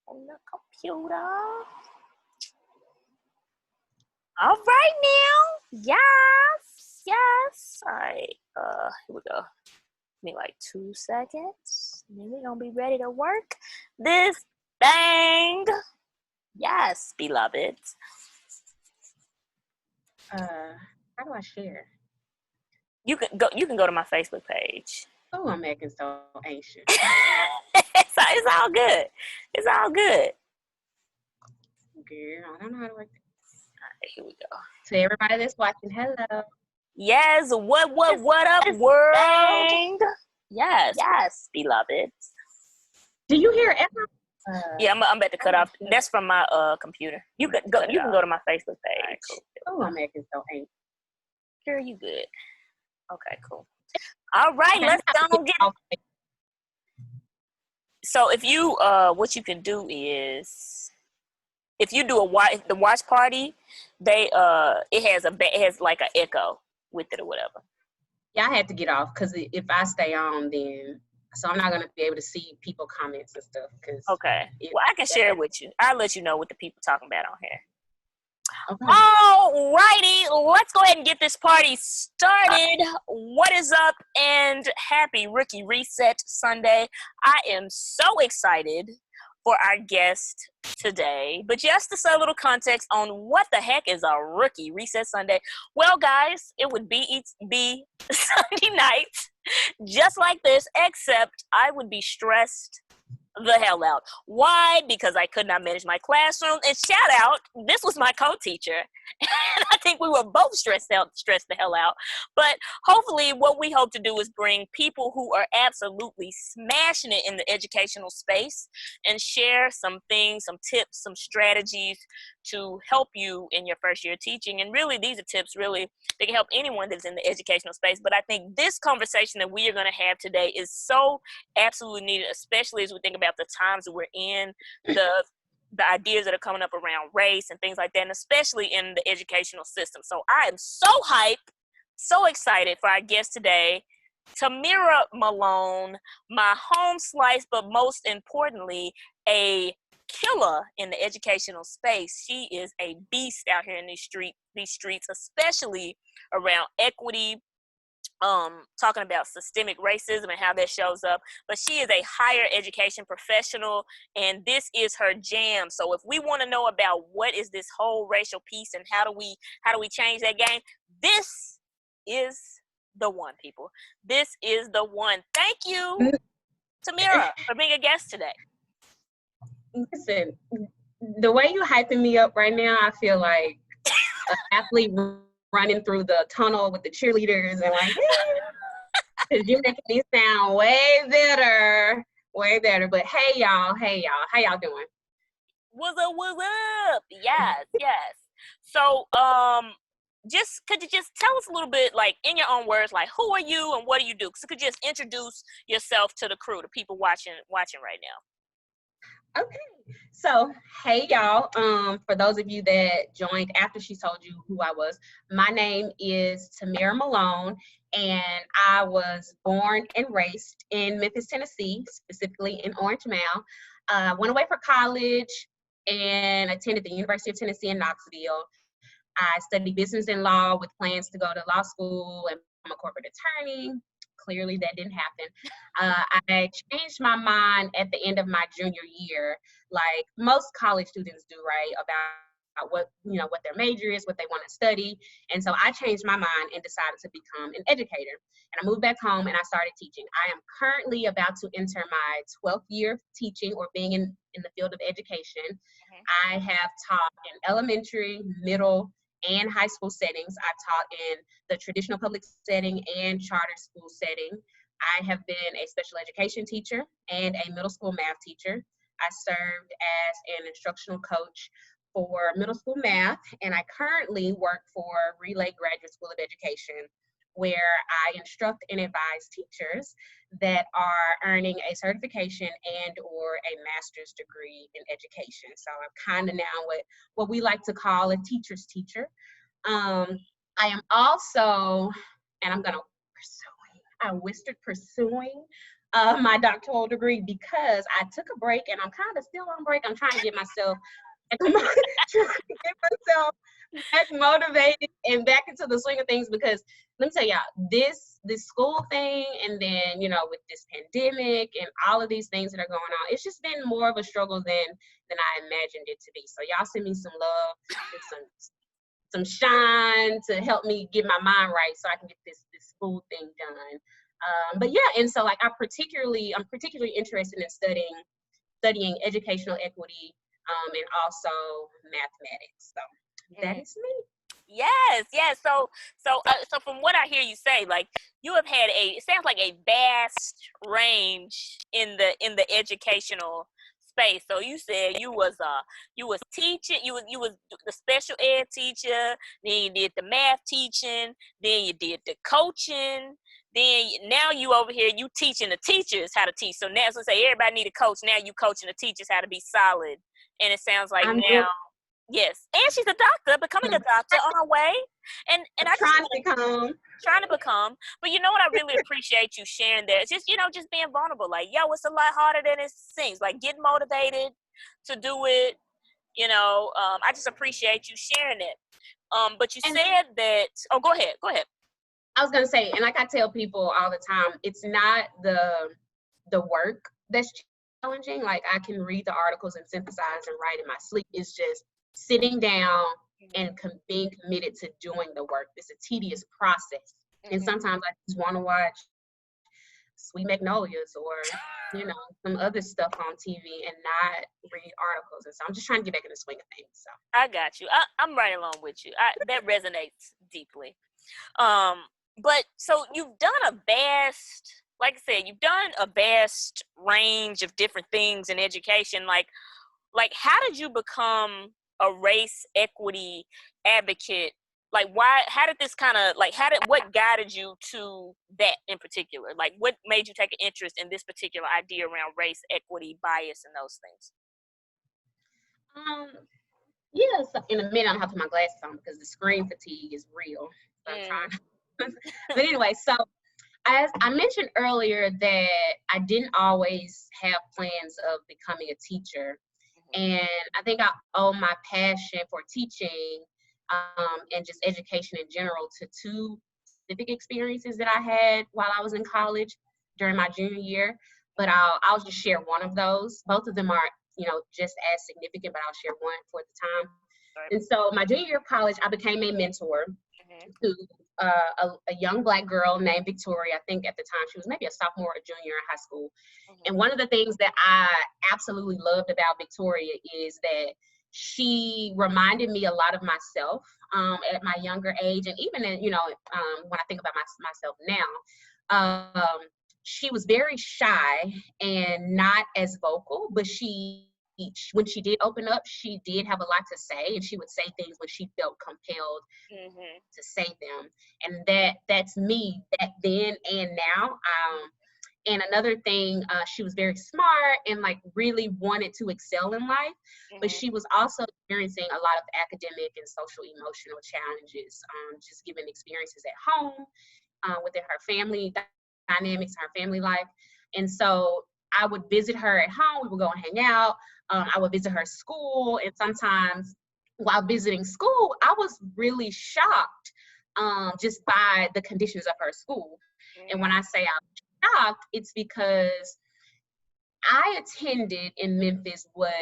on the computer. All right now. Yes. Yes. All right. Here we go. Give me like 2 seconds. And then we're gonna be ready to work this thing. Yes, beloved. How do I share? You can go to my Facebook page. Oh, I'm acting so anxious. It's all good. It's all good. Girl, I don't know how to work this. All right, here we go. To everybody that's watching, hello. Yes, what up, world? Yes, beloved. Do you hear echo? Yeah, I'm about to cut off. That's from my computer. You can go to my Facebook page. Right, cool. Oh, I'm making so anxious. Sure, you good. Okay, cool. All right, let's go get. So if you what you can do is, if you do the watch party, they it has like an echo with it or whatever. Yeah, I had to get off because if I stay on, then so I'm not gonna be able to see people comments and stuff. Okay. Well, I can share it with you. I'll let you know what the people talking about on here. Okay. All righty, let's go ahead and get this party started. What is up, and happy Rookie Reset Sunday. I am so excited for our guest today. But just to set a little context on what the heck is a Rookie Reset Sunday. Well, guys, it would be Sunday night just like this, except I would be stressed the hell out. Why? Because I could not manage my classroom. And shout out, this was my co-teacher. And I think we were both stressed the hell out. But hopefully what we hope to do is bring people who are absolutely smashing it in the educational space and share some things, some tips, some strategies to help you in your first year of teaching. And really, these are tips, really, they can help anyone that's in the educational space. But I think this conversation that we are going to have today is so absolutely needed, especially as we think about the times that we're in, the ideas that are coming up around race and things like that, and especially in the educational system. So I am so hyped, so excited for our guest today, Tamera Malone, my home slice, but most importantly, a killer in the educational space. She is a beast out here in these streets, especially around equity, talking about systemic racism and how that shows up. But she is a higher education professional, and this is her jam. So if we want to know about what is this whole racial piece and how do we change that game, this is the one, people. This is the one. Thank you, Tamera, for being a guest today. Listen, the way you're hyping me up right now, I feel like an athlete running through the tunnel with the cheerleaders and like, because you're making me sound way better. But hey y'all, how y'all doing? What's up? Yes. So, could you just tell us a little bit, like in your own words, like who are you and what do you do? So could you just introduce yourself to the crew, the people watching right now? Okay. So, hey y'all, for those of you that joined after she told you who I was, my name is Tamera Malone, and I was born and raised in Memphis, Tennessee, specifically in Orange Mound. Went away for college and attended the University of Tennessee in Knoxville. I studied business and law with plans to go to law school and become a corporate attorney. Clearly that didn't happen. I changed my mind at the end of my junior year, like most college students do, right? About what their major is, what they want to study. And so I changed my mind and decided to become an educator. And I moved back home and I started teaching. I am currently about to enter my 12th year of teaching or being in the field of education. Mm-hmm. I have taught in elementary, middle, and high school settings. I've taught in the traditional public setting and charter school setting. I have been a special education teacher and a middle school math teacher. I served as an instructional coach for middle school math, and I currently work for Relay Graduate School of Education, where I instruct and advise teachers that are earning a certification and or a master's degree in education. So I'm kind of now what we like to call a teacher's teacher. I am also, and I'm gonna pursuing my doctoral degree because I took a break and I'm kind of still on break. I'm trying to get myself back motivated and back into the swing of things because let me tell y'all, this school thing and then, with this pandemic and all of these things that are going on, it's just been more of a struggle than I imagined it to be. So y'all send me some love and some shine to help me get my mind right so I can get this school thing done. But yeah, and so like I'm particularly interested in studying educational equity and also mathematics. So that is me. Yes. So from what I hear you say, like you have had it sounds like a vast range in the educational space. So you said you was teaching, you was the special ed teacher, then you did the math teaching, then you did the coaching, then now you over here you teaching the teachers how to teach. So now, so say everybody need a coach. Now you coaching the teachers how to be solid. And it sounds like I'm now, yes, and she's a doctor, becoming a doctor on her way, and I just trying want to become. trying to become. But you know what, I really appreciate you sharing that. It's just just being vulnerable. Like, yo, it's a lot harder than it seems. Like, get motivated to do it. I just appreciate you sharing it. But you And said that. Oh, go ahead. Go ahead. I was gonna say, and like I tell people all the time, it's not the work that's challenging. Like I can read the articles and synthesize and write in my sleep. It's just sitting down and being committed to doing the work. It's a tedious process. And sometimes I just want to watch Sweet Magnolias or some other stuff on TV and not read articles. And so I'm just trying to get back in the swing of things. So I got you. I'm right along with you. That resonates deeply. But so you've done a vast, like I said, you've done a vast range of different things in education. Like how did you become a race equity advocate? Like how did this kind of what guided you to that in particular? Like what made you take an interest in this particular idea around race equity, bias, and those things? yeah, so in a minute I'm gonna have to put my glasses on because the screen fatigue is real. So I'm trying. But anyway, so as I mentioned earlier that I didn't always have plans of becoming a teacher. And I think I owe my passion for teaching and just education in general to two specific experiences that I had while I was in college during my junior year. But I'll just share one of those. Both of them are, just as significant, but I'll share one for the time. Right. And so my junior year of college, I became a mentor to a young Black girl named Victoria. I think at the time she was maybe a sophomore or junior in high school. And one of the things that I absolutely loved about Victoria is that she reminded me a lot of myself at my younger age, and even when I think about myself now. She was very shy and not as vocal, but when she did open up, she did have a lot to say, and she would say things when she felt compelled to say them. And that's me back then and now. And another thing, she was very smart and like really wanted to excel in life, but she was also experiencing a lot of academic and social emotional challenges, just given experiences at home, within her family dynamics, her family life. And so I would visit her at home. We would go and hang out. I would visit her school, and sometimes while visiting school, I was really shocked just by the conditions of her school. And when I say I was shocked, it's because I attended in Memphis what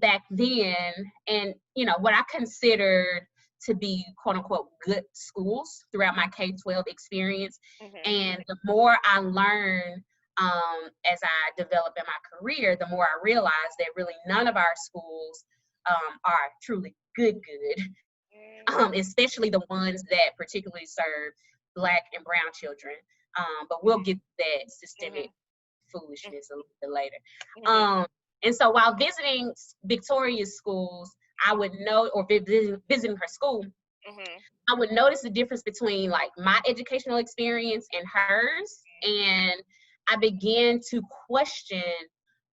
back then, and what I considered to be quote unquote good schools throughout my K-12 experience. And the more I learned as I developed in my career, the more I realized that really none of our schools are truly good, especially the ones that particularly serve Black and brown children. But we'll get to that systemic foolishness a little bit later. And so while visiting Victoria's schools, I would know, or visiting her school, I would notice the difference between like my educational experience and hers. And I began to question,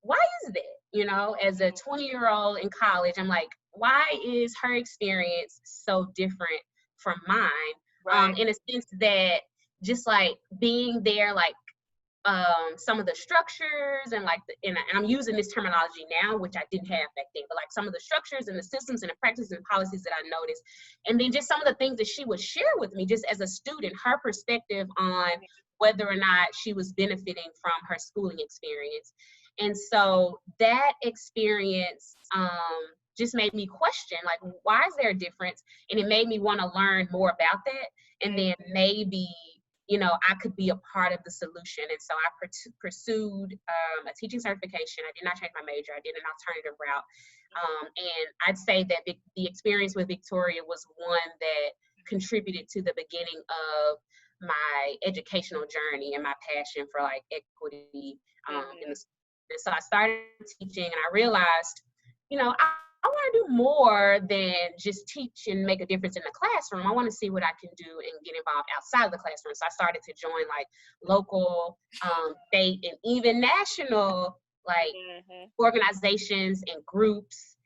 why is that? As a 20-year-old in college, I'm like, why is her experience so different from mine? Right. In a sense that just like being there, like some of the structures and like and I'm using this terminology now, which I didn't have back then, but like some of the structures and the systems and the practices and policies that I noticed, and then just some of the things that she would share with me just as a student, her perspective on whether or not she was benefiting from her schooling experience. And so that experience just made me question, like, why is there a difference? And it made me want to learn more about that. And then maybe, you know, I could be a part of the solution. And so I pursued a teaching certification. I did not change my major. I did an alternative route. And I'd say that the experience with Victoria was one that contributed to the beginning of my educational journey and my passion for like equity in the school. And so I started teaching, and I realized, you know, I want to do more than just teach and make a difference in the classroom. I want to see what I can do and get involved outside of the classroom. So I started to join like local, state, and even national like organizations and groups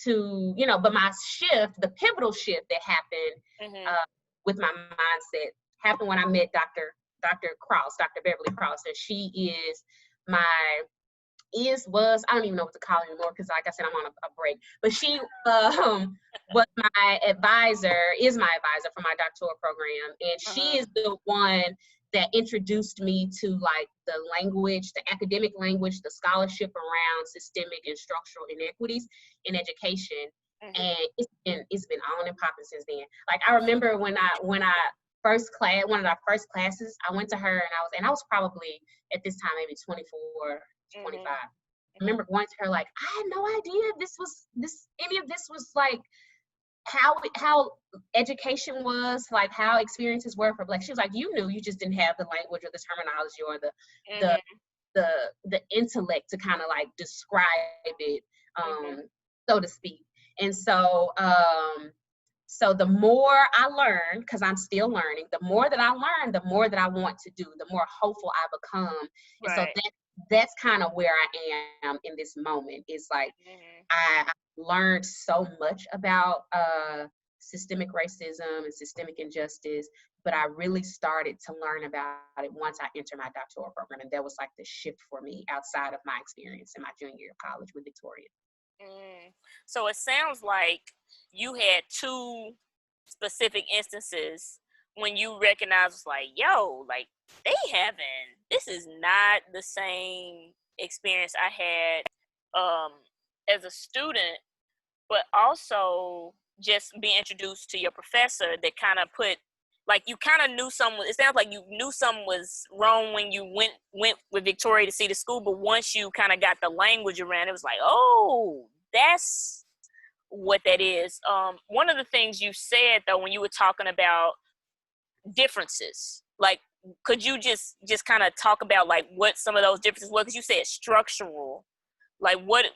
to, you know, but my shift, the pivotal shift that happened with my mindset happened when I met Dr. Beverly Cross, and she is my I don't even know what to call her anymore because like I said, I'm on a break. But she was my advisor, is my advisor for my doctoral program. And she is the one that introduced me to like the language, the academic language, the scholarship around systemic and structural inequities in education. And it's been on and popping since then. Like I remember when I one of our first classes, I went to her and I was probably at this time maybe 24, 25. I remember going to her like, I had no idea any of this was like how education was, like how experiences were for Black. She was like, you knew, you just didn't have the language or the terminology or the intellect to kind of like describe it, so to speak. And so so the more I learn, because I'm still learning, the more that I learn, the more that I want to do, the more hopeful I become. And so that's kind of where I am in this moment. It's like I learned so much about systemic racism and systemic injustice, but I really started to learn about it once I entered my doctoral program. And that was like the shift for me outside of my experience in my junior year of college with Victoria. So it sounds like you had two specific instances when you recognized like, yo, like this is not the same experience I had as a student, but also just being introduced to your professor that kind of put, like, you kind of knew it sounds like you knew something was wrong when you went with Victoria to see the school, but once you kind of got the language around it was like, oh, that's what that is. One of the things you said though, when you were talking about differences, like, could you just kind of talk about like what some of those differences were? Because you said structural. Like what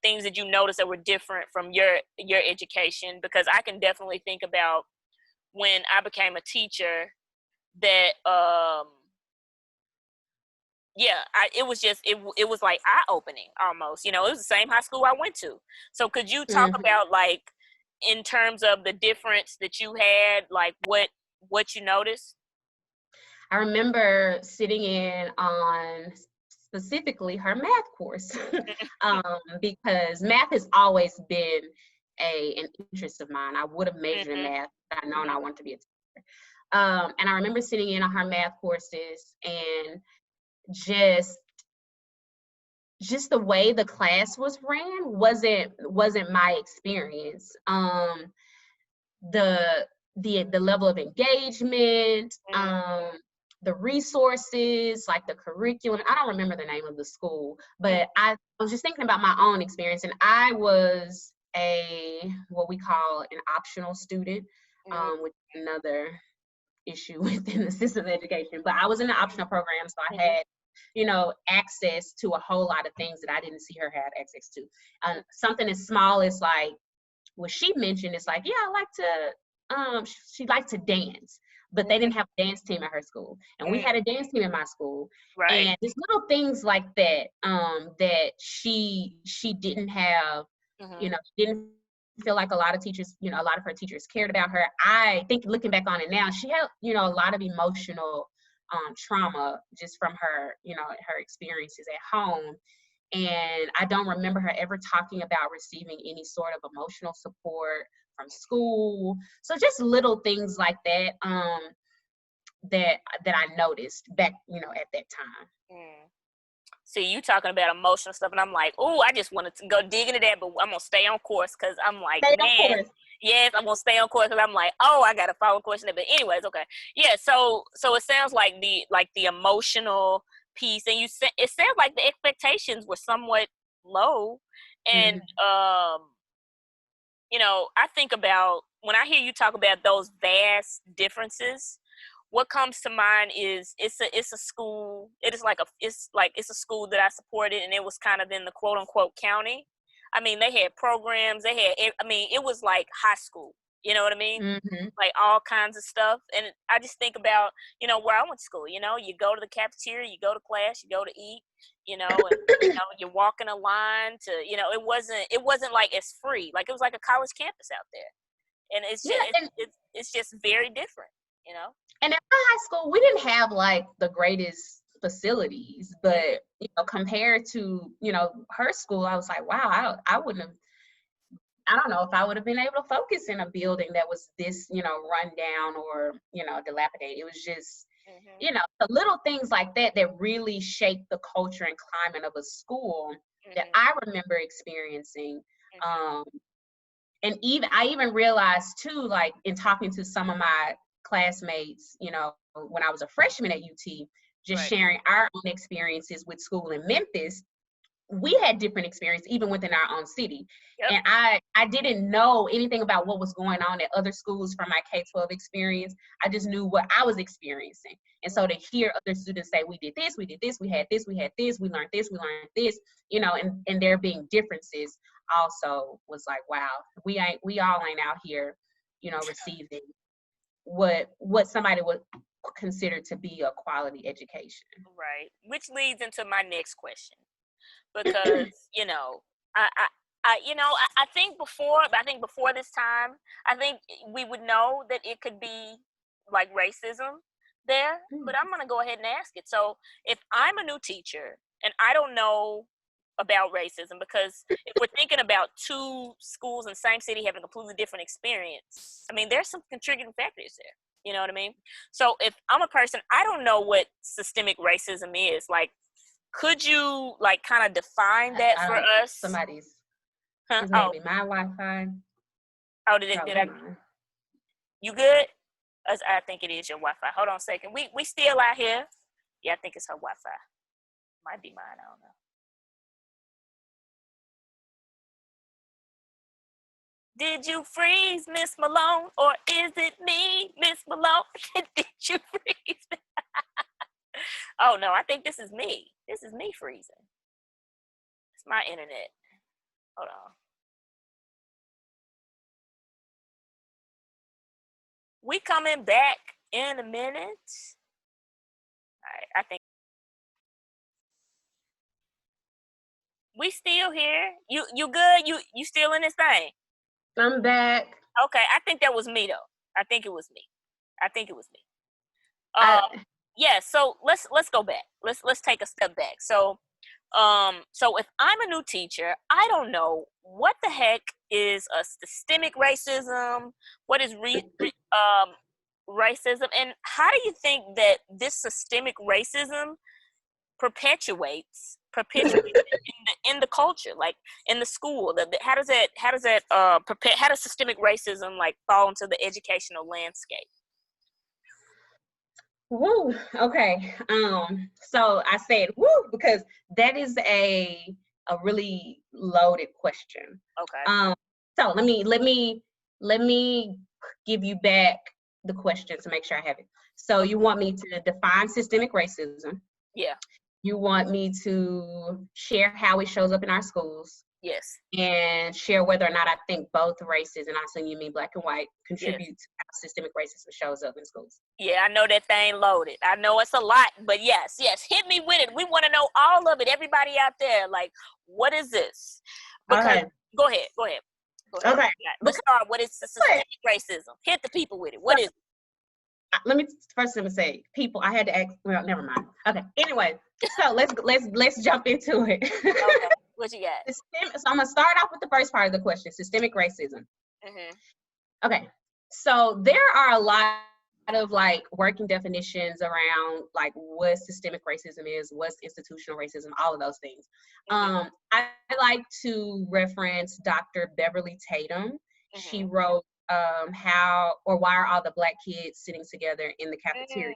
things did you notice that were different from your education? Because I can definitely think about when I became a teacher that it was like eye-opening almost. You know, it was the same high school I went to. So could you talk about like in terms of the difference that you had, like what you noticed? I remember sitting in on specifically her math course because math has always been an interest of mine. I would have majored in math, but I known I wanted to be a teacher. And I remember sitting in on her math courses and just the way the class was ran wasn't my experience. The level of engagement, the resources, like the curriculum. I don't remember the name of the school, but I was just thinking about my own experience, and I was what we call an optional student, with another issue within the system of education. But I was in the optional program, so I had, you know, access to a whole lot of things that I didn't see her have access to. Something as small as like what she mentioned is like, yeah, I like to, she liked to dance, but they didn't have a dance team at her school. And we had a dance team in my school. Right. And just little things like that, that she didn't have, you know, didn't feel like a lot of her teachers cared about her. I think looking back on it now, she had, you know, a lot of emotional trauma just from her, her experiences at home. And I don't remember her ever talking about receiving any sort of emotional support from school. So just little things like that, that I noticed back, at that time. Mm. See, you talking about emotional stuff, and I'm like, oh, I just wanted to go dig into that, but I'm gonna stay on course because I'm like, Stay on man, course. yes, I'm gonna stay on course because I'm like, oh, I got a follow question. But anyways, okay, yeah. So it sounds like the emotional piece, and it sounds like the expectations were somewhat low, and Mm-hmm. I think about when I hear you talk about those vast differences. What comes to mind is it's a school. It's a school that I supported, and it was kind of in the quote unquote county. I mean, they had programs. It was like high school. You know what I mean? Mm-hmm. Like all kinds of stuff. And I just think about where I went to school. You go to the cafeteria, you go to class, you go to eat. And you walk in a line to. It wasn't like it's free. Like it was like a college campus out there, and it's Yeah, just and it's just very different. You know. And at my high school, we didn't have like the greatest facilities, but compared to her school, I was like, wow, I wouldn't have. I don't know if I would have been able to focus in a building that was this, run down or dilapidated. It was just, Mhm. the little things like that that really shape the culture and climate of a school that Mhm. I remember experiencing. Mhm. Um, and I even realized too, like in talking to some of my classmates, when I was a freshman at UT, just Right. sharing our own experiences with school in Memphis, we had different experience even within our own city. Yep. And I didn't know anything about what was going on at other schools from my K-12 experience. I just knew what I was experiencing. And so to hear other students say, we did this, we had this, we learned this, and there being differences also was like, wow, we all ain't out here, receiving what somebody would consider to be a quality education. Right. Which leads into my next question, because I I, I think before this time, I think we would know that it could be like racism there, but I'm gonna go ahead and ask it. So if I'm a new teacher and I don't know about racism, because if we're thinking about two schools in the same city having a completely different experience, I mean, there's some contributing factors there. You know what I mean? So if I'm a person, I don't know what systemic racism is. Like, could you like kind of define that I for don't. us? Somebody's Huh? Is Oh, maybe my Wi-Fi. oh, did Probably I? mine. You good? I think it is your Wi-Fi. Hold on a second. We still out here. Yeah, I think it's her Wi-Fi. Might be mine. I don't know. Did you freeze, Miss Malone, or is it me, Miss Malone? Did you freeze? Oh no, I think this is me. This is me freezing. It's my internet. Hold on. We coming back in a minute. All right, I think we still here. You good? You still in this thing? I'm back. Okay, I think that was me though. I think it was me. I think it was me. I Yeah. So let's go back. Let's take a step back. So if I'm a new teacher, I don't know what the heck is a systemic racism. What is racism, and how do you think that this systemic racism perpetuates in the culture, like in the school? How does systemic racism like fall into the educational landscape? woo. Okay. So I said woo because that is a really loaded question. Okay. Um. So let me give you back the question to make sure I have it. So you want me to define systemic racism? Yeah. You want me to share how it shows up in our schools Yes. and share whether or not I think both races, and I assume you mean black and white, Yes. contribute to how systemic racism shows up in schools. Yeah, I know that thing loaded. I know it's a lot, but yes, hit me with it. We want to know all of it. Everybody out there, like, what is this? Because Okay. go ahead, go ahead, go ahead. Okay. Let's start. What is the But systemic racism? Hit the people with it. What is it? let me first let me say people. I had to ask. Well, never mind. Okay. Anyway, so let's jump into it. Okay, what you got? So I'm gonna start off with the first part of the question: systemic racism. Mhm. Okay. So there are a lot of like working definitions around like what systemic racism is, what's institutional racism, all of those things. Mhm. I like to reference Dr. Beverly Tatum. She Mhm. wrote how or why are all the Black kids sitting together in the Mm. cafeteria.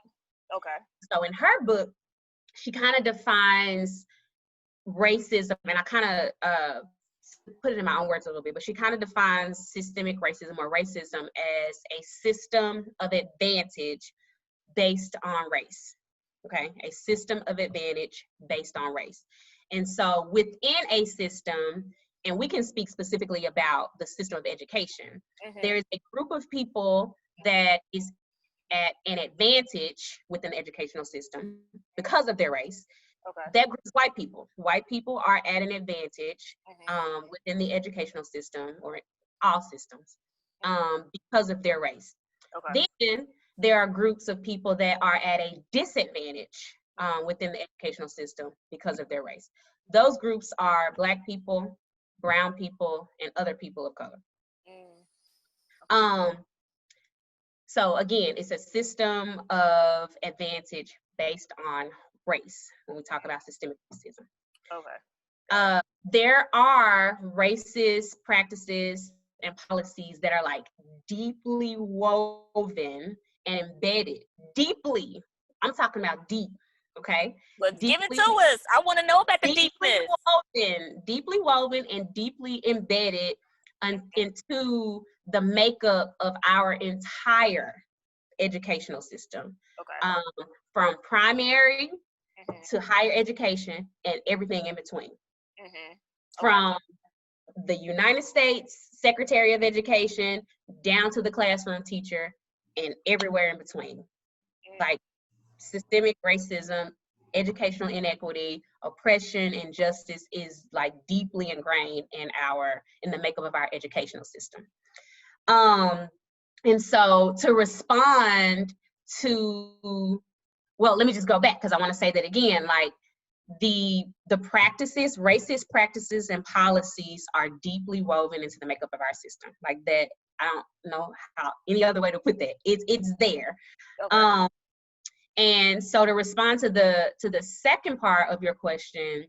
Okay. So in her book, she kind of defines racism, and I kind of put it in my own words a little bit, but she kind of defines systemic racism or racism as a system of advantage based on race. Okay, a system of advantage based on race. And so within a system, and we can speak specifically about the system of education, Mhm. there is a group of people that is at an advantage within the educational system because of their race. Okay. That group is white people. White people are at an advantage Mhm. within the educational system or all systems Mhm. because of their race. Okay. Then there are groups of people that are at a disadvantage Mhm. within the educational system because of their race. Those groups are Black people, brown people, and other people of color. Mm. Okay. Um, so again, it's a system of advantage based on race when we talk about systemic racism. Okay. Got it. There are racist practices and policies that are like deeply woven and embedded deeply. I'm talking about deep, okay? Let's give it to Deeply, us. I want to know about the deeply deepness. deeply woven and deeply embedded into the makeup of our entire educational system, Okay. um, from primary Mhm. to higher education and everything in between. Mhm. Okay. From the United States Secretary of Education down to the classroom teacher and everywhere in between. Mm. Like systemic racism, educational inequity, oppression, injustice is like deeply ingrained in the makeup of our educational system. Um, and so to respond to, well, let me just go back because I want to say that again, like the practices, racist practices and policies are deeply woven into the makeup of our system. Like that, I don't know how any other way to put that. It's there. Okay. Um, and so to respond to the second part of your question,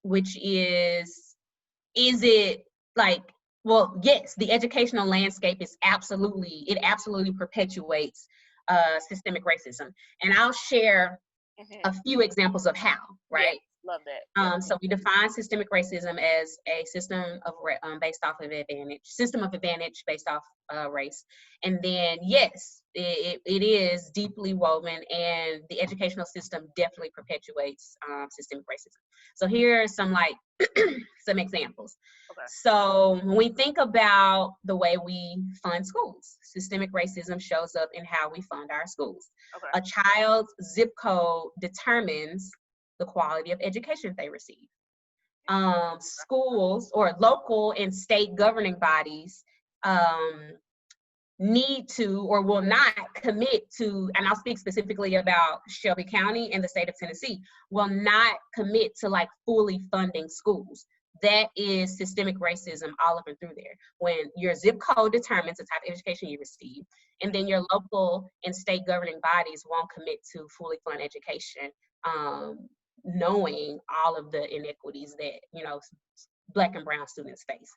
which is it like, well, yes, the educational landscape is absolutely perpetuates systemic racism. And I'll share Mhm. a few examples of how, Yeah. right? Love that. Yeah. So we define systemic racism as a system of based off of advantage, system of advantage based off race. And then, yes, it is deeply woven, and the educational system definitely perpetuates systemic racism. So here are some like some examples. Okay. So when we think about the way we fund schools, systemic racism shows up in how we fund our schools. Okay. A child's zip code determines the quality of education they receive. Schools or local and state governing bodies um, need to or will not commit to, and I'll speak specifically about Shelby County and the state of Tennessee, will not commit to like fully funding schools. That is systemic racism all up and through there. When your zip code determines the type of education you receive, and then your local and state governing bodies won't commit to fully fund education, knowing all of the inequities that, you know, Black and brown students face.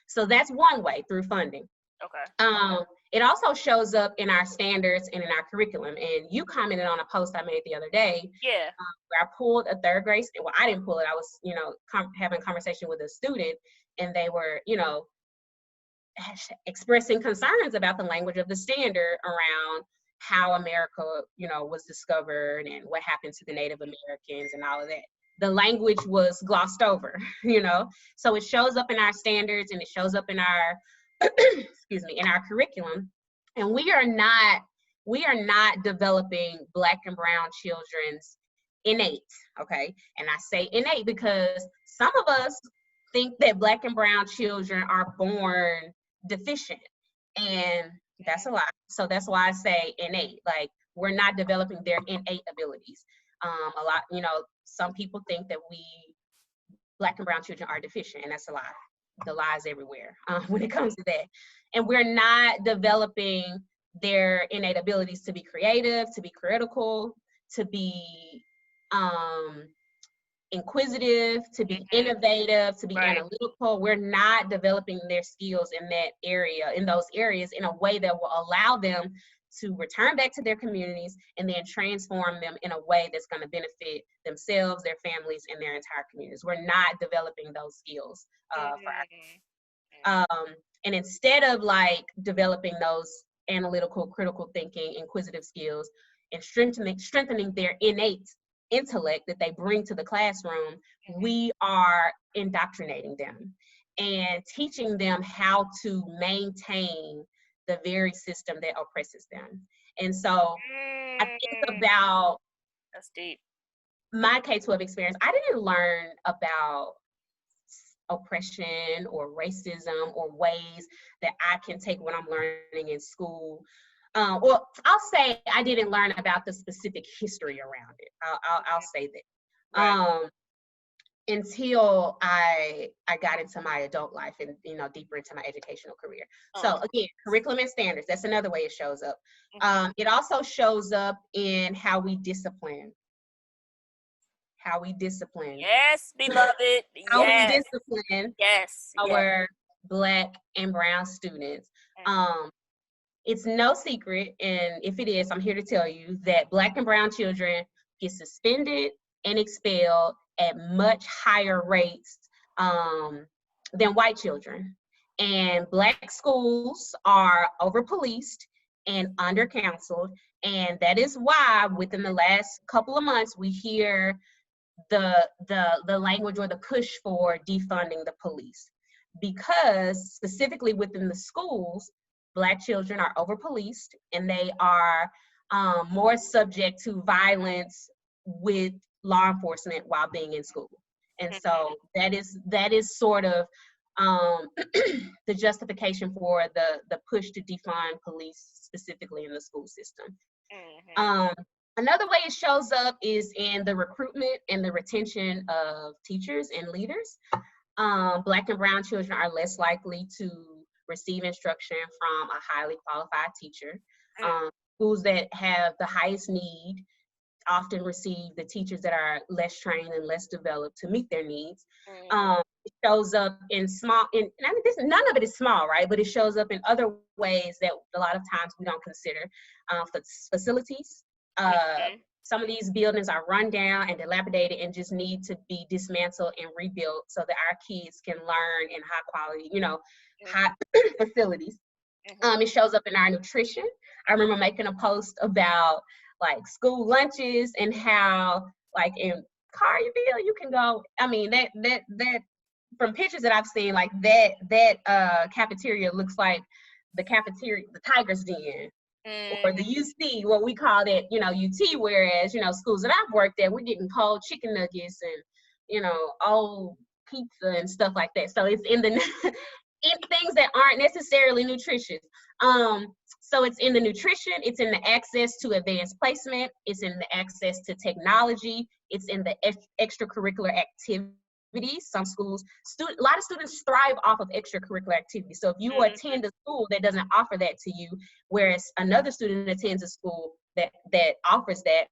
So that's one way, through funding. Okay. It also shows up in our standards and in our curriculum. And you commented on a post I made the other day Yeah. where I pulled a third grade. Well, I didn't pull it. I was, you know, having a conversation with a student, and they were, you know, expressing concerns about the language of the standard around how America, you know, was discovered and what happened to the Native Americans and all of that. The language was glossed over, you know. So it shows up in our standards and it shows up in our excuse me, in our curriculum. And we are not developing Black and brown children's innate, okay? And I say innate because some of us think that Black and brown children are born deficient. And That's a lie. So that's why I say innate. Like, we're not developing their innate abilities. A lot, some people think that Black and brown children are deficient, and that's a lie. The lies everywhere when it comes to that. And we're not developing their innate abilities to be creative, to be critical, to be inquisitive, to be innovative, to be Right. analytical. We're not developing their skills in those areas in a way that will allow them to return back to their communities and then transform them in a way that's going to benefit themselves, their families, and their entire communities. We're not developing those skills and instead of like developing those analytical, critical thinking, inquisitive skills and strengthening their innate intellect that they bring to the classroom, we are indoctrinating them and teaching them how to maintain the very system that oppresses them. And so I think about That's deep. my K-12 experience. I didn't learn about oppression or racism or ways that I can take what I'm learning in school. Well, I'll say I didn't learn about the specific history around it. I'll say that. Right. Until I got into my adult life and deeper into my educational career. So again, curriculum and standards, that's another way it shows up. It also shows up in how we discipline. Yes, beloved. How we Yes. discipline Yes. our Black and brown students. It's no secret, and if it is, I'm here to tell you that Black and brown children get suspended and expelled at much higher rates than white children. And Black schools are over-policed and under-counseled, and that is why within the last couple of months we hear the language or the push for defunding the police, because specifically within the schools, Black children are over policed and they are more subject to violence with law enforcement while being in school. And so that is sort of the justification for the push to defund police specifically in the school system. Another way it shows up is in the recruitment and the retention of teachers and leaders. Black and brown children are less likely to receive instruction from a highly qualified teacher. Schools that have the highest need often receive the teachers that are less trained and less developed to meet their needs. It shows up in none of it is small, right? But it shows up in other ways that a lot of times we don't consider. Facilities. Some of these buildings are run down and dilapidated and just need to be dismantled and rebuilt so that our kids can learn in high quality, high facilities. It shows up in our nutrition. I remember making a post about like school lunches and how like in Collierville you can go. I mean that from pictures that I've seen, like that cafeteria looks like the cafeteria, the Tiger's Den. Or the UC, what we call that, UT, whereas, schools that I've worked at, we're getting cold chicken nuggets and, old pizza and stuff like that. So it's in the in things that aren't necessarily nutritious. So it's in the nutrition, it's in the access to advanced placement, it's in the access to technology, it's in the extracurricular activities. Some schools, a lot of students thrive off of extracurricular activities. So if you attend a school that doesn't offer that to you, whereas another student attends a school that offers that,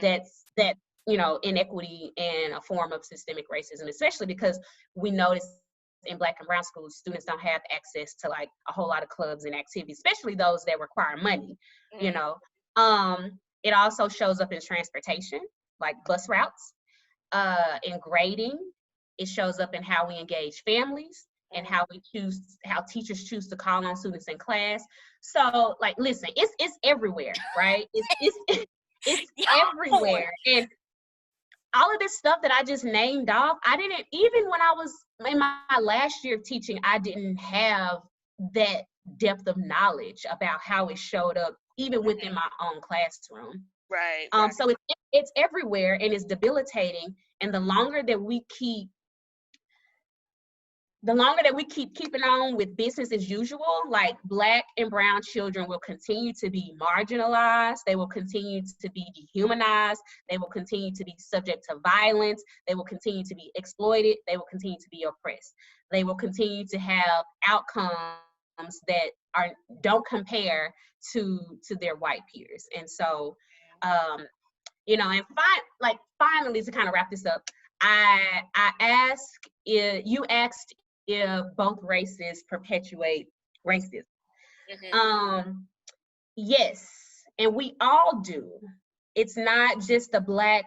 that's inequity and a form of systemic racism, especially because we notice in Black and brown schools, students don't have access to like a whole lot of clubs and activities, especially those that require money. It also shows up in transportation, like bus routes, in grading. It shows up in how we engage families and how teachers choose to call on students in class. So like, listen, it's everywhere, right? It's everywhere. And all of this stuff that I just named off, even when I was in my last year of teaching, I didn't have that depth of knowledge about how it showed up, even within my own classroom. Right. So it's everywhere and it's debilitating. And the longer that we keep the longer that we keeping on with business as usual, like Black and brown children will continue to be marginalized. They will continue to be dehumanized. They will continue to be subject to violence. They will continue to be exploited. They will continue to be oppressed. They will continue to have outcomes that don't compare to their white peers. And so, you know, and finally, to kind of wrap this up, I asked if you asked if both races perpetuate racism. Yes, and we all do. It's not just a Black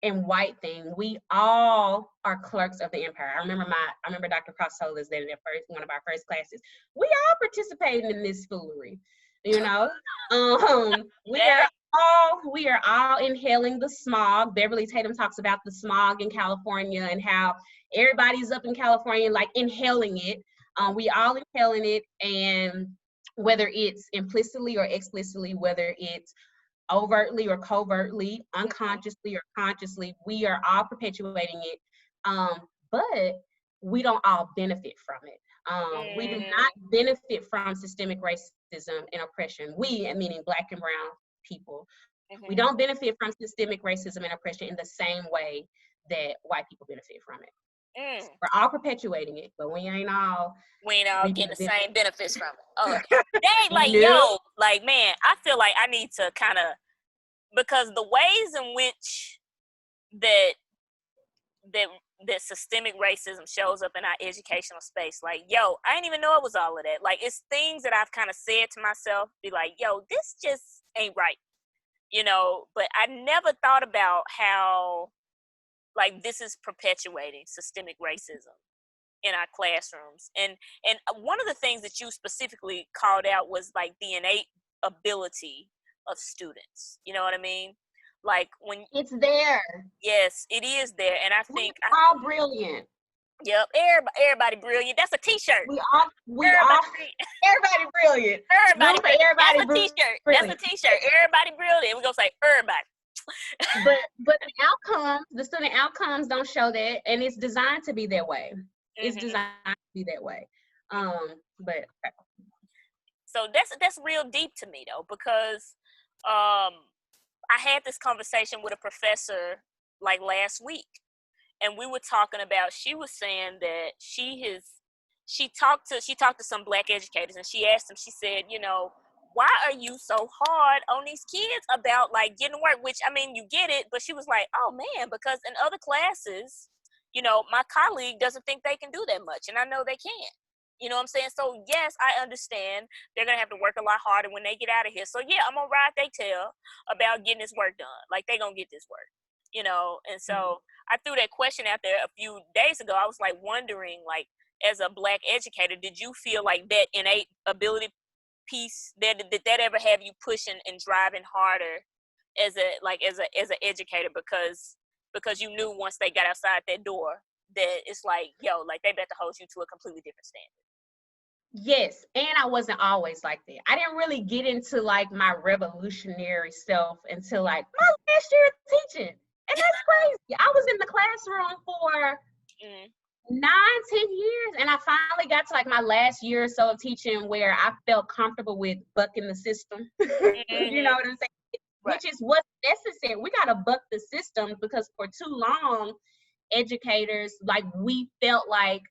and white thing. We all are clerks of the empire. I remember Dr. Cross told us that in one of our first classes. We all participating in this foolery, you know. We are all inhaling the smog. Beverly Tatum talks about the smog in California and how everybody's up in California like inhaling it. We all inhaling it, and whether it's implicitly or explicitly, whether it's overtly or covertly, unconsciously or consciously, we are all perpetuating it. But we don't all benefit from it. We do not benefit from systemic racism and oppression. We, meaning Black and brown people, we don't benefit from systemic racism and oppression in the same way that white people benefit from it. We're all perpetuating it, but we ain't all getting the same benefits from it. Oh, dang, like, yo, like, man, I feel like I need to kind of, because the ways in which that systemic racism shows up in our educational space, like, yo, I didn't even know it was all of that. Like, it's things that I've kind of said to myself, be like, yo, this just ain't right, you know. But I never thought about how, like, this is perpetuating systemic racism in our classrooms. And one of the things that you specifically called out was like the innate ability of students. You know what I mean? Like, when it's there. Yes, it is there. And I think we're all brilliant. Yep, everybody brilliant. That's a t-shirt. Everybody brilliant. Everybody that's a t-shirt. Brilliant. That's a t-shirt. Everybody brilliant. We're gonna say everybody. but the student outcomes don't show that, and it's designed to be that way. It's designed to be that way. But so that's real deep to me though, because I had this conversation with a professor like last week, and we were talking about, she was saying that she talked to some Black educators, and she asked them, she said, you know, why are you so hard on these kids about like getting work? Which, I mean, you get it, but she was like, oh man, because in other classes, you know, my colleague doesn't think they can do that much, and I know they can. You know what I'm saying? So yes, I understand they're gonna have to work a lot harder when they get out of here. So yeah, I'm gonna ride their tail about getting this work done. Like, they gonna get this work, you know. And so I threw that question out there a few days ago. I was like wondering, like, as a Black educator, did you feel like that innate ability piece, did that ever have you pushing and driving harder as an educator, because you knew once they got outside that door that it's like, yo, like, they better hold you to a completely different standard? Yes, and I wasn't always like that. I didn't really get into like my revolutionary self until like my last year of teaching, and that's crazy. I was in the classroom for 9-10 years, and I finally got to like my last year or so of teaching where I felt comfortable with bucking the system. You know what I'm saying? Right. Which is what's necessary. We gotta buck the system, because for too long, educators, like, we felt like,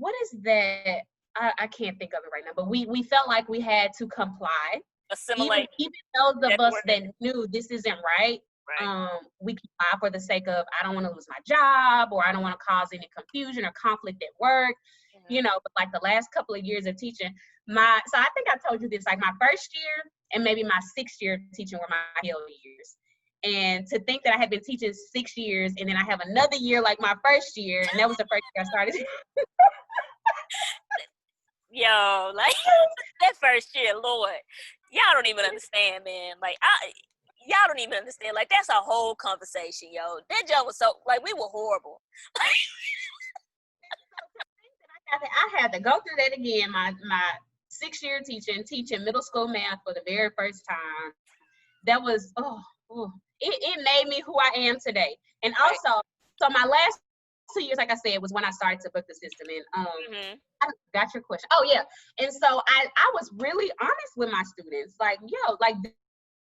what is that? I can't think of it right now, but we felt like we had to comply. Assimilate. Even those of us that knew this isn't right. We comply for the sake of, I don't want to lose my job, or I don't want to cause any confusion or conflict at work. You know, but like the last couple of years of teaching, so I think I told you this, like my first year and maybe my 6th year of teaching were my hell years. And to think that I had been teaching 6 years, and then I have another year like my first year, and that was the first year I started. Yo, like, that first year, Lord, y'all don't even understand, man. Like, y'all don't even understand. Like, that's a whole conversation, yo. That job was so, like, we were horrible. I had to go through that again. My 6th year teaching middle school math for the very first time. That was it made me who I am today. And also, so my last 2 years, like I said, was when I started to book the system. And Mm-hmm. I got your question. Oh yeah. And so I was really honest with my students. Like, yo, like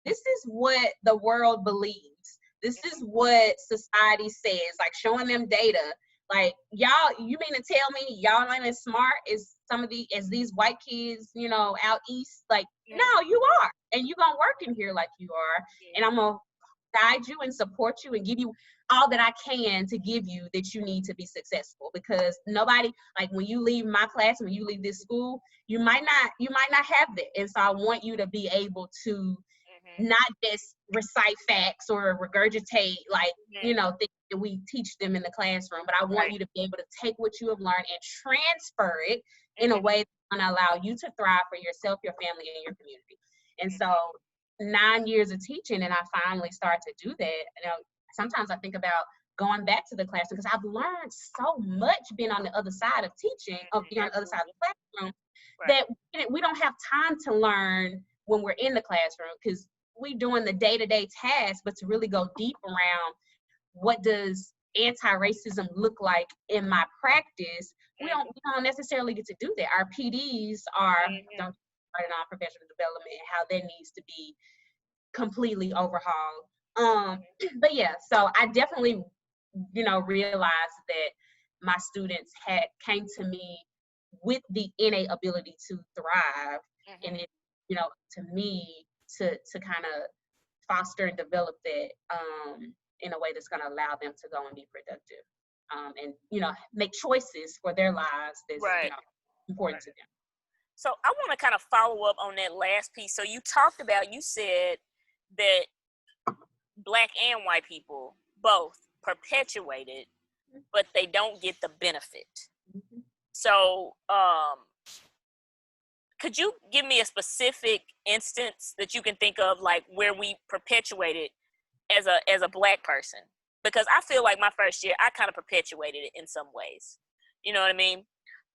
this is what the world believes. This is what society says. Like showing them data. Like y'all, you mean to tell me y'all ain't as smart as these white kids, you know, out east? Like, no, you are, and you gonna work in here like you are, and I'm gonna guide you and support you and give you all that I can to give you that you need to be successful. Because nobody, like when you leave my class, when you leave this school, you might not have that. And so I want you to be able to not just recite facts or regurgitate like, you know, things that we teach them in the classroom, but I want you to be able to take what you have learned and transfer it in a way that's going to allow you to thrive for yourself, your family, and your community. And so 9 years of teaching, and I finally start to do that. You know, sometimes I think about going back to the classroom because I've learned so much being on the other side of teaching, being on the other side of the classroom, that we don't have time to learn when we're in the classroom because we doing the day-to-day tasks, but to really go deep around what does anti-racism look like in my practice, we don't necessarily get to do that. Our PDs are don't started on professional development and how that needs to be completely overhauled. But yeah, so I definitely, you know, realized that my students came to me with the innate ability to thrive, and it, you know, to me to kind of foster and develop that in a way that's going to allow them to go and be productive, and you know, make choices for their lives that's you know important to them. So I want to kind of follow up on that last piece. So you said that Black and white people both perpetuate it, but they don't get the benefit. So could you give me a specific instance that you can think of, like where we perpetuate it as a Black person? Because I feel like my first year, I kind of perpetuated it in some ways. You know what I mean?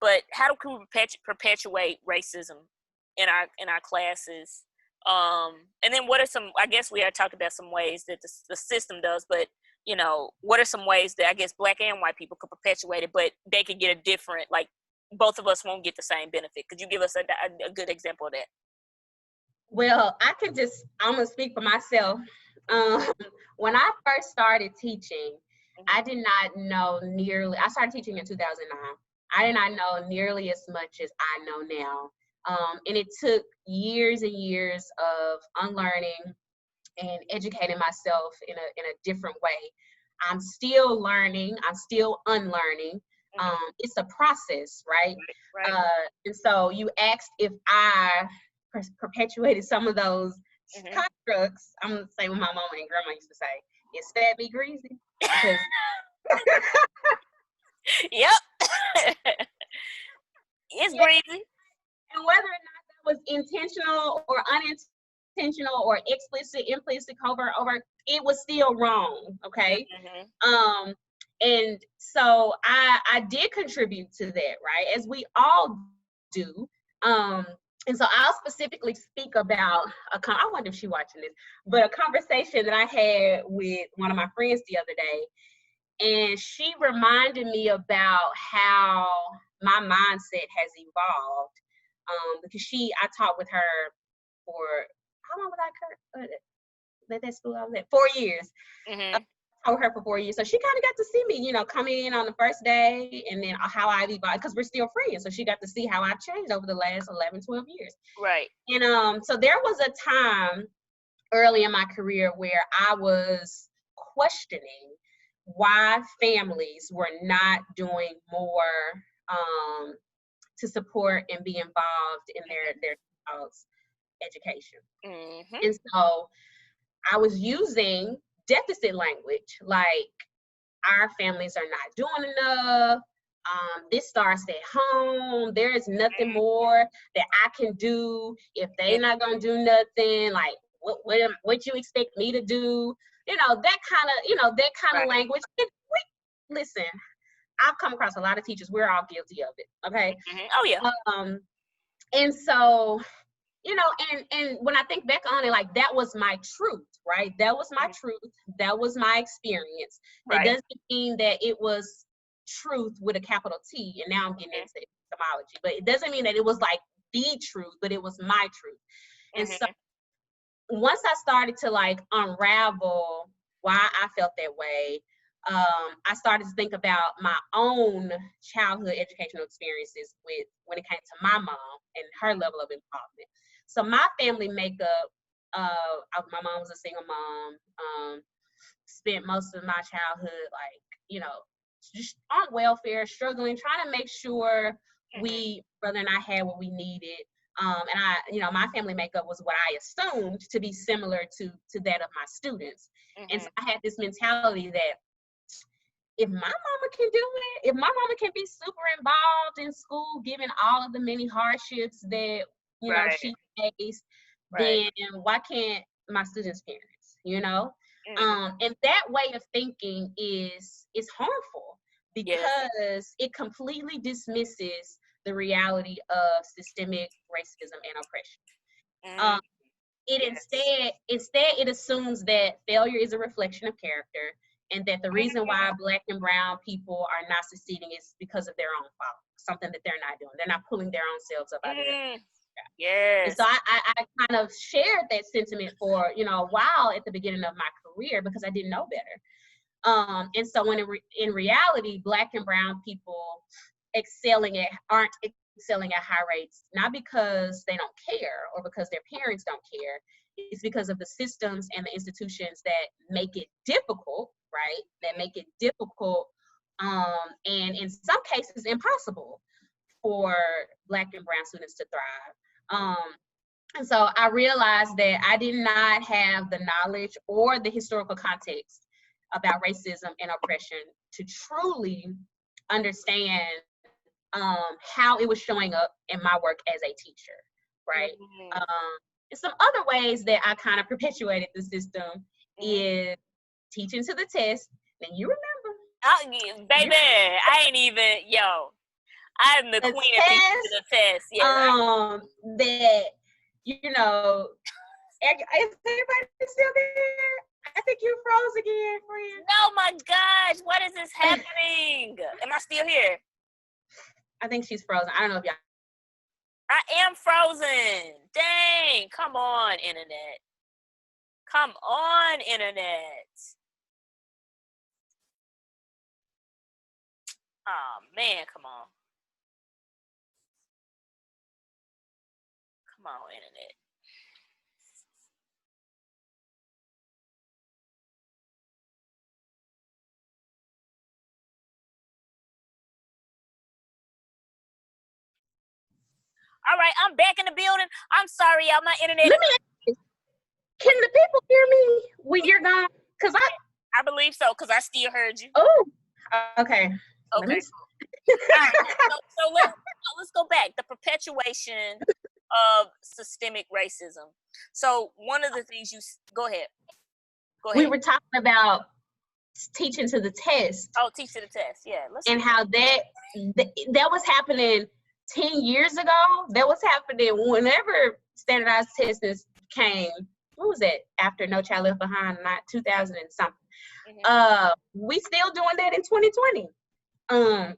But how do we perpetuate racism in our classes? And then what are some? I guess we are talking about some ways that the system does, but you know, what are some ways that I guess Black and white people could perpetuate it, but they could get a different, like both of us won't get the same benefit? Could you give us a good example of that? Well, I'm gonna speak for myself. When I first started teaching, I did not know nearly, I started teaching in 2009. I did not know nearly as much as I know now. And it took years and years of unlearning and educating myself in a different way. I'm still learning, I'm still unlearning. It's a process, right? And so you asked if I perpetuated some of those constructs. I'm gonna say what my mama and grandma used to say: "It's fat be greasy." Yep. It's greasy. And whether or not that was intentional or unintentional or explicit, implicit, covert, overt, it was still wrong. Okay. And so I did contribute to that, right? As we all do. And so I'll specifically speak about I wonder if she's watching this, but a conversation that I had with one of my friends the other day. And she reminded me about how my mindset has evolved. Because I taught with her for, how long was I at that school I was at? 4 years. I taught with her for 4 years. So she kind of got to see me, you know, coming in on the first day and then how I've evolved, because we're still friends. So she got to see how I've changed over the last 11, 12 years. Right. And so there was a time early in my career where I was questioning why families were not doing more to support and be involved in their child's education. And so I was using deficit language, like our families are not doing enough. This starts at home. There is nothing more that I can do if they not gonna do nothing. Like what you expect me to do? You know, that kind of language. Listen, I've come across a lot of teachers. We're all guilty of it. Okay. Oh yeah. And so, you know, and when I think back on it, like that was my truth, right? That was my truth. That was my experience. That doesn't mean that it was truth with a capital T, and now I'm getting into epistemology, but it doesn't mean that it was like the truth, but it was my truth. And so once I started to like unravel why I felt that way, I started to think about my own childhood educational experiences with when it came to my mom and her level of involvement. So my family makeup, my mom was a single mom, spent most of my childhood like, you know, just on welfare, struggling, trying to make sure brother and I had what we needed. And I, you know, my family makeup was what I assumed to be similar to that of my students. And so I had this mentality that if my mama can do it, if my mama can be super involved in school, given all of the many hardships that, you know, she faced, then why can't my students' parents, you know? And that way of thinking is harmful because it completely dismisses the reality of systemic racism and oppression. Instead, it assumes that failure is a reflection of character, and that the reason why Black and brown people are not succeeding is because of their own fault, something that they're not doing. They're not pulling their own selves up out of their And so I kind of shared that sentiment for, you know, a while at the beginning of my career because I didn't know better. And so when in reality, Black and brown people aren't excelling at high rates, not because they don't care or because their parents don't care. It's because of the systems and the institutions that make it difficult, right? That make it difficult, and in some cases impossible for Black and brown students to thrive. And so I realized that I did not have the knowledge or the historical context about racism and oppression to truly understand how it was showing up in my work as a teacher, right? And some other ways that I kind of perpetuated the system is teaching to the test. And you remember. Baby, I ain't even, I'm the queen of teaching to the test. That, you know, is everybody still there? I think you froze again, friend. Oh my gosh, what is this happening? Am I still here? I think she's frozen. I don't know if y'all. I am frozen. Dang, come on, internet. Come on, internet. Oh man, come on. Come on, internet. All right, I'm back in the building. I'm sorry, y'all. My internet. Can the people hear me when you're gone? Cause I believe so. Cause I still heard you. Oh, okay. Okay. All right. So let's go back. The perpetuation of systemic racism. So one of the things go ahead. We were talking about teaching to the test. Oh, teach to the test. Yeah. And how that was happening 10 years ago. That was happening whenever standardized testing came. What was that? After No Child Left Behind, not 2000 and something. We still doing that in 2020.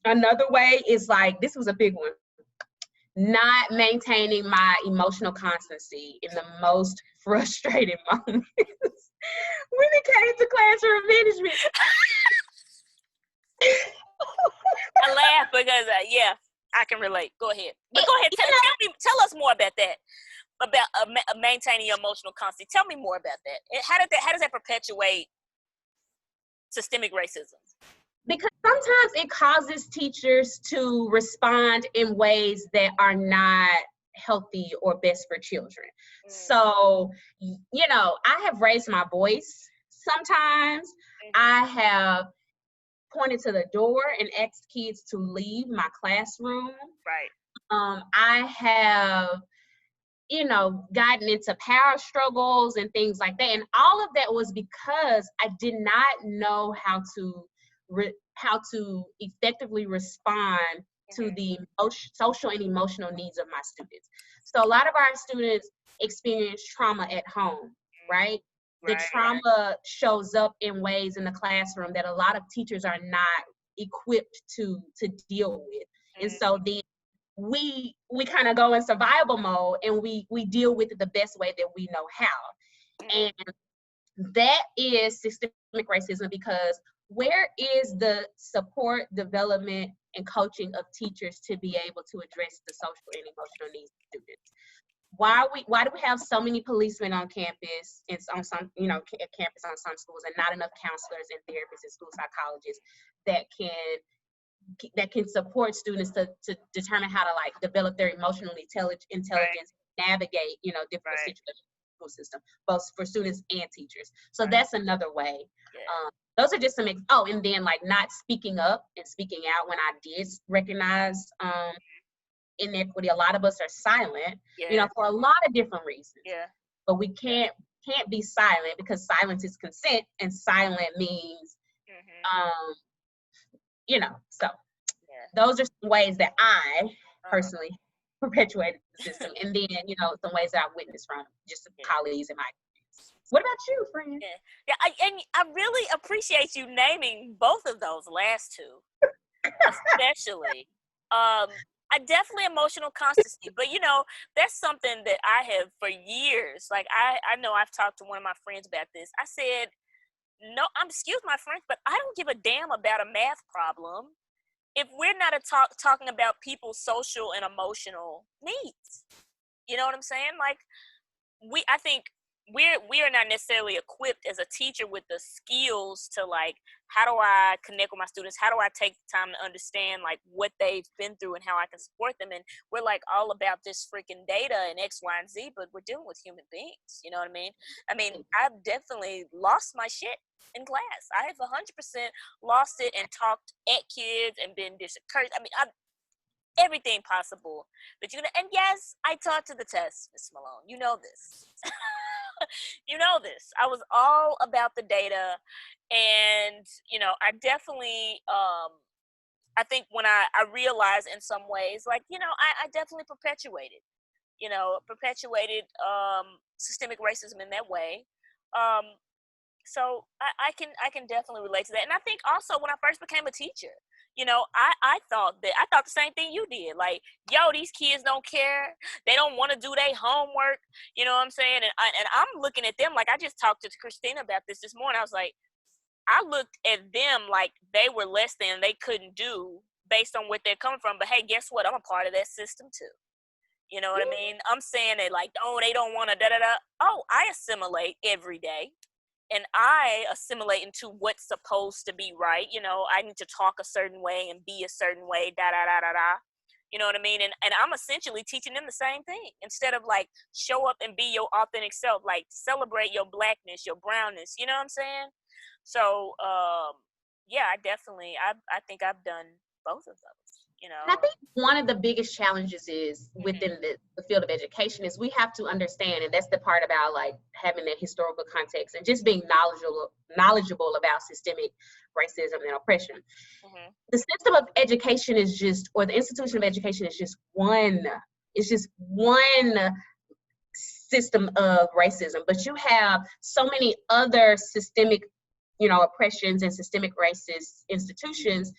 Another way is like, this was a big one, not maintaining my emotional constancy in the most frustrating moments when it came to classroom management. I laugh because, I can relate. Go ahead. But go ahead. Tell us more about that. About maintaining your emotional constancy. Tell me more about that. How does that perpetuate systemic racism? Because sometimes it causes teachers to respond in ways that are not healthy or best for children. So, you know, I have raised my voice sometimes. I have pointed to the door and asked kids to leave my classroom. Right. I have, you know, gotten into power struggles and things like that. And all of that was because I did not know how to effectively respond to the social and emotional needs of my students. So a lot of our students experience trauma at home, right? The trauma shows up in ways in the classroom that a lot of teachers are not equipped to deal with. And so then we kind of go in survival mode, and we deal with it the best way that we know how. And that is systemic racism, because where is the support, development, and coaching of teachers to be able to address the social and emotional needs of students? Why do we have so many policemen on campus, and on some, campus on some schools, and not enough counselors and therapists and school psychologists that can support students to determine how to like develop their emotional intelligence, right, navigate, difficult situations in the school system, both for students and teachers. So that's another way. Those are just some, and then like not speaking up and speaking out when I did recognize inequity. A lot of us are silent, for a lot of different reasons. But we can't be silent, because silence is consent, and silent means so those are some ways that I personally perpetuated the system, and then some ways that I witnessed from just colleagues in my experience. What about you, friend? And I really appreciate you naming both of those last two, especially. I definitely emotional constancy, but that's something that I have for years. Like I know I've talked to one of my friends about this. I said, no, excuse my French, but I don't give a damn about a math problem if we're not talking about people's social and emotional needs. You know what I'm saying? Like I think we are not necessarily equipped as a teacher with the skills to like, how do I connect with my students? How do I take the time to understand like what they've been through and how I can support them? And we're like all about this freaking data and X, Y, and Z, but we're dealing with human beings. You know what I mean? I've definitely lost my shit in class. I have 100% lost it and talked at kids and been discouraged. I've everything possible. But and yes, I taught to the test, Miss Malone. You know this. You know this. I was all about the data, and I definitely I think when I realized in some ways, like, I definitely perpetuated systemic racism in that way. So I can definitely relate to that. And I think also when I first became a teacher, I thought the same thing you did. Like, yo, these kids don't care. They don't want to do their homework. You know what I'm saying? And I'm looking at them like, I just talked to Christina about this morning. I was like, I looked at them like they were less than, they couldn't do based on what they're coming from. But hey, guess what? I'm a part of that system too. You know what I mean? I'm saying that like, oh, they don't want to da-da-da. Oh, I assimilate every day. And I assimilate into what's supposed to be right. I need to talk a certain way and be a certain way, da-da-da-da-da. You know what I mean? And I'm essentially teaching them the same thing. Instead of like, show up and be your authentic self, like celebrate your blackness, your brownness. You know what I'm saying? So, yeah, I think I've done both of those. And I think one of the biggest challenges is within the field of education is we have to understand, and that's the part about like having that historical context and just being knowledgeable about systemic racism and oppression. The system of education is just, or the institution of education is just one system of racism, but you have so many other systemic, oppressions and systemic racist institutions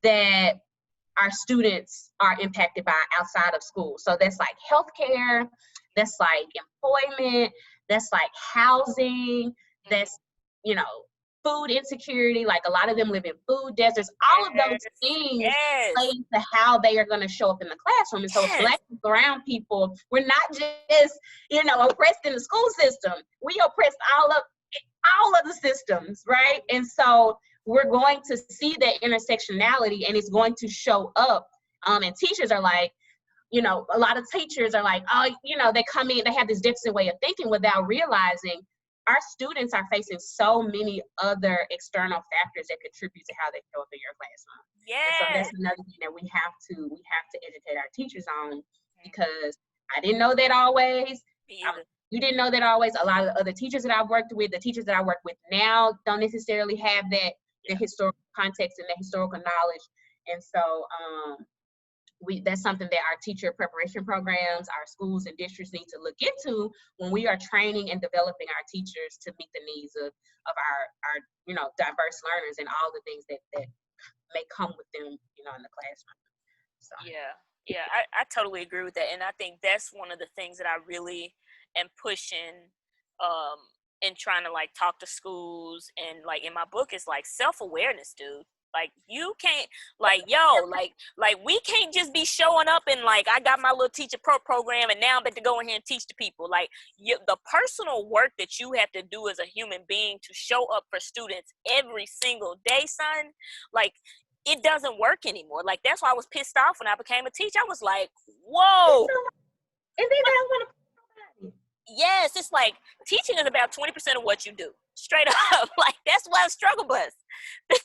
that our students are impacted by outside of school. So that's like healthcare, that's like employment, that's like housing, that's, food insecurity. Like a lot of them live in food deserts. All of those things play into how they are going to show up in the classroom. And so Black and brown people, we're not just, oppressed in the school system. We oppressed all of the systems, right? And so we're going to see that intersectionality, and it's going to show up. And teachers are like, a lot of teachers are like, oh, they come in, they have this deficit way of thinking without realizing our students are facing so many other external factors that contribute to how they show up in your classroom. Yeah. So that's another thing that we have to educate our teachers on, because I didn't know that always. You didn't know that always. A lot of the other teachers that I've worked with, the teachers that I work with now, don't necessarily have the historical context and the historical knowledge. And so that's something that our teacher preparation programs, our schools and districts need to look into when we are training and developing our teachers to meet the needs of our diverse learners and all the things that may come with them, in the classroom. So Yeah, I totally agree with that, and I think that's one of the things that I really am pushing, um, and trying to like talk to schools and like in my book is like self-awareness, dude. Like you can't like like we can't just be showing up and like I got my little teacher program and now I'm about to go in here and teach the people. Like the personal work that you have to do as a human being to show up for students every single day, son. Like it doesn't work anymore. Like that's why I was pissed off when I became a teacher. I was like, whoa. and then they don't want to. Yes, it's like teaching is about 20% of what you do. Straight up. Like that's why I struggle bus. The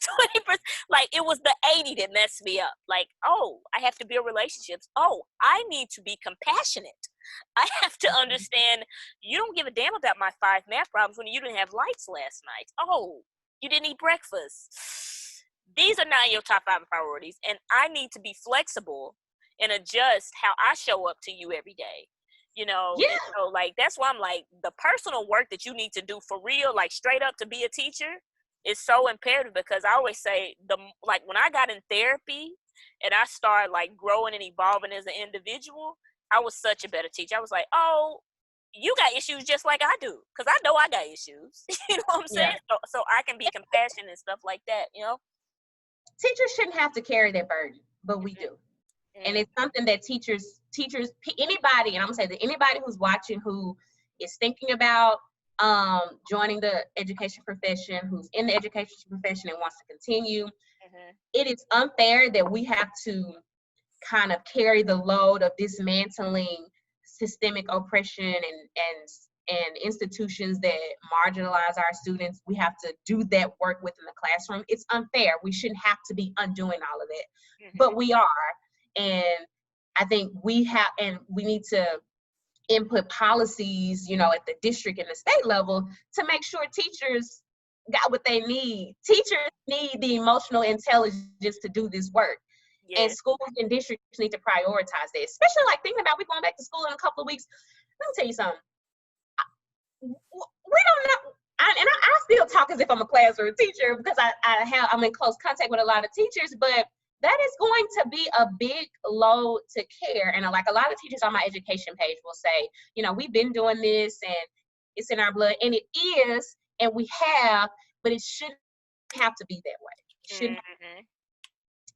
20%, like it was the 80 that messed me up. Like, oh, I have to build relationships. Oh, I need to be compassionate. I have to understand you don't give a damn about my 5 math problems when you didn't have lights last night. Oh, you didn't eat breakfast. These are not your top 5 priorities, and I need to be flexible and adjust how I show up to you every day. Yeah. And so like that's why I'm like the personal work that you need to do for real, like straight up to be a teacher, is so imperative because I always say like when I got in therapy and I started like growing and evolving as an individual, I was such a better teacher. I was like, oh, you got issues just like I do because I know I got issues. You know what I'm saying? Yeah. So I can be compassionate and stuff like that. Teachers shouldn't have to carry that burden, but we Mm-hmm. do. And it's something that teachers, anybody, and I'm gonna say that anybody who's watching who is thinking about joining the education profession, who's in the education profession and wants to continue, Mm-hmm. it is unfair that we have to kind of carry the load of dismantling systemic oppression and institutions that marginalize our students. We have to do that work within the classroom. It's unfair. We shouldn't have to be undoing all of that, but we are. And I think we need to input policies, at the district and the state level to make sure teachers got what they need. Teachers need the emotional intelligence to do this work. And Yeah. schools and districts need to prioritize that, especially like thinking about we going back to school in a couple of weeks. Let me tell you something. We don't know. I still talk as if I'm a classroom teacher because I'm in close contact with a lot of teachers, but that is going to be a big load to care. And like a lot of teachers on my education page will say, we've been doing this and it's in our blood, and it is, and we have, but it shouldn't have to be that way. It shouldn't.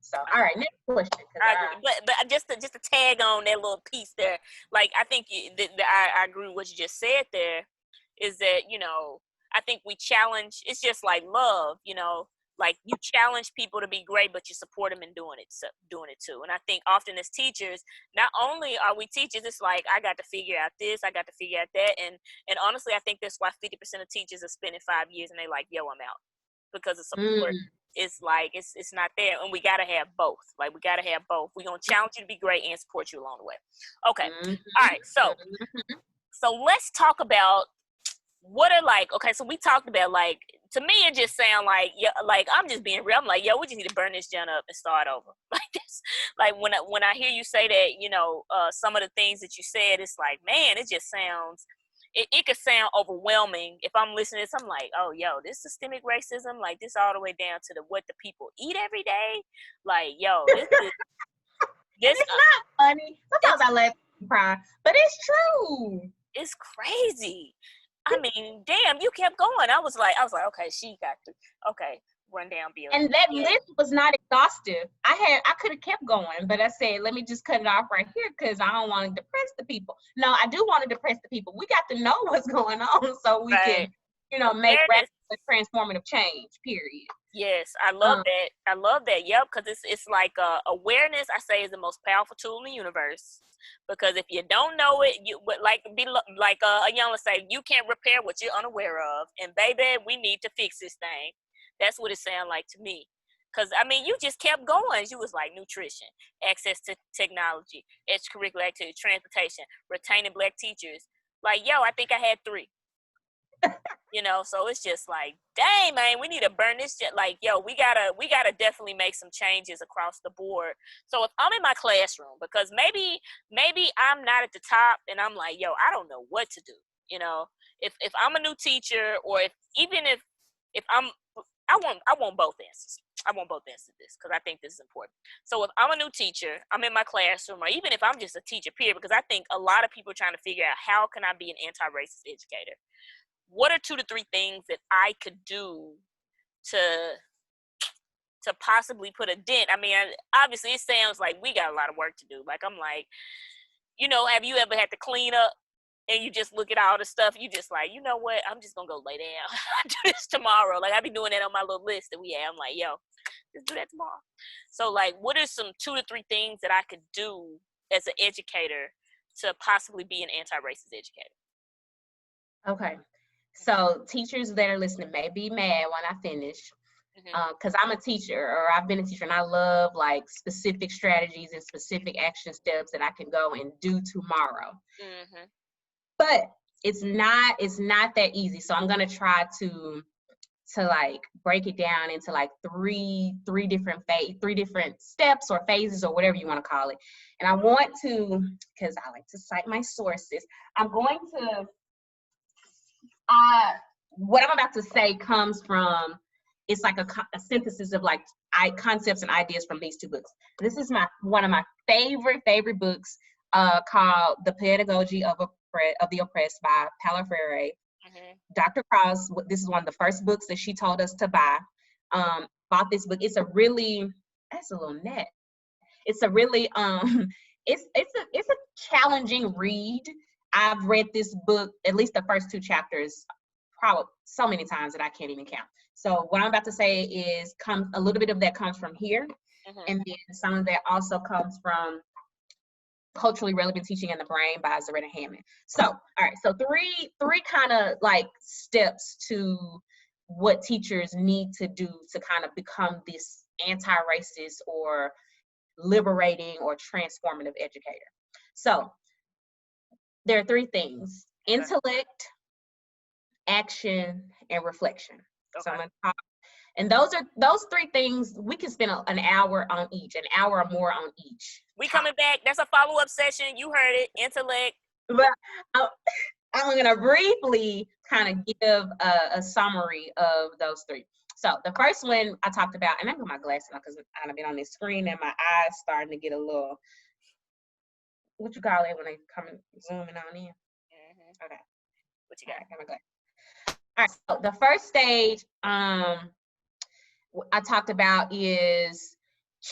So, all right, next question. I agree, but just to tag on that little piece there, like I think I agree with what you just said there, is that I think we challenge. It's just like love, like you challenge people to be great, but you support them in doing it too. And I think often as teachers, not only are we teachers, it's like I got to figure out this, I got to figure out that, and honestly, I think that's why 50% of teachers are spending 5 years and they like, yo, I'm out, because the support. It's like it's not there, and we gotta have both. Like we gotta have both. We're gonna challenge you to be great and support you along the way. Okay, all right. So let's talk about what are okay. So we talked about like, to me it just sound like, yeah, like I'm just being real. I'm like, yo, we just need to burn this junk up and start over. Like this. Like when I hear you say that, some of the things that you said, it's like, man, it just sounds. It could sound overwhelming if I'm listening to this. I'm like, oh, yo, this systemic racism, like this all the way down to what the people eat every day. Like, yo, this is it's not funny. Sometimes I laugh and cry, but it's true. It's crazy. I mean, damn, you kept going. I was like, okay, she got to, okay, run down, Bill. And that list was not exhaustive. I could have kept going, but I said, let me just cut it off right here because I don't want to depress the people. No, I do want to depress the people. We got to know what's going on so we can, make rapid transformative change, period. Yes, I love that. I love that. Yep, because it's like awareness, I say, is the most powerful tool in the universe. Because if you don't know it, you would like a young say, you can't repair what you're unaware of. And baby, we need to fix this thing. That's what it sounded like to me. Because, I mean, you just kept going. You was like nutrition, access to technology, extracurricular activity, transportation, retaining Black teachers. Like, yo, I think I had 3. So it's just like, dang, man, we need to burn this shit. Like, yo, we gotta definitely make some changes across the board. So if I'm in my classroom, because maybe I'm not at the top and I'm like, yo, I don't know what to do. If I'm a new teacher, or if I'm, I want both answers. I want both answers to this because I think this is important. So if I'm a new teacher, I'm in my classroom, or even if I'm just a teacher, period, because I think a lot of people are trying to figure out how can I be an anti-racist educator. What are 2 to 3 things that I could do to possibly put a dent? I mean, obviously it sounds like we got a lot of work to do. Like, I'm like, have you ever had to clean up and you just look at all the stuff, you just like, you know what, I'm just gonna go lay down. I'll do this tomorrow. Like, I be doing that on my little list that we have. I'm like, yo, just do that tomorrow. So like, what are some 2 to 3 things that I could do as an educator to possibly be an anti-racist educator? Okay. So teachers that are listening may be mad when I finish, because I'm a teacher, or I've been a teacher, and I love like specific strategies and specific action steps that I can go and do tomorrow. Mm-hmm. But it's not that easy. So I'm gonna try to like break it down into like three different steps or phases or whatever you want to call it. And I want to, because I like to cite my sources, I'm going to what I'm about to say comes from, it's like a synthesis of like concepts and ideas from these 2 books. This is one of my favorite books, called The Pedagogy of the Oppressed by Paulo Freire. Mm-hmm. Dr. Cross, this is one of the first books that she told us to buy. Bought this book. It's a really, that's a little net. It's a really, it's a challenging read. I've read this book, at least the first 2 chapters, probably so many times that I can't even count. So what I'm about to say is a little bit of that comes from here. Mm-hmm. And then some of that also comes from Culturally Relevant Teaching in the Brain by Zaretta Hammond. So, all right, so three kind of like steps to what teachers need to do to kind of become this anti-racist or liberating or transformative educator. So there are 3 things: intellect, action, and reflection. Okay. So I'm going to talk, and those 3 things, we can spend an hour on each, an hour or more on each. We coming back. That's a follow-up session. You heard it. Intellect. But I'm going to briefly kind of give a summary of those 3. So the first one I talked about, and I put my glasses on because I've been on this screen and my eyes starting to get a little, what you call it when they come zooming on in? Mm-hmm. Okay. What you got? All right, all right, so the first stage I talked about is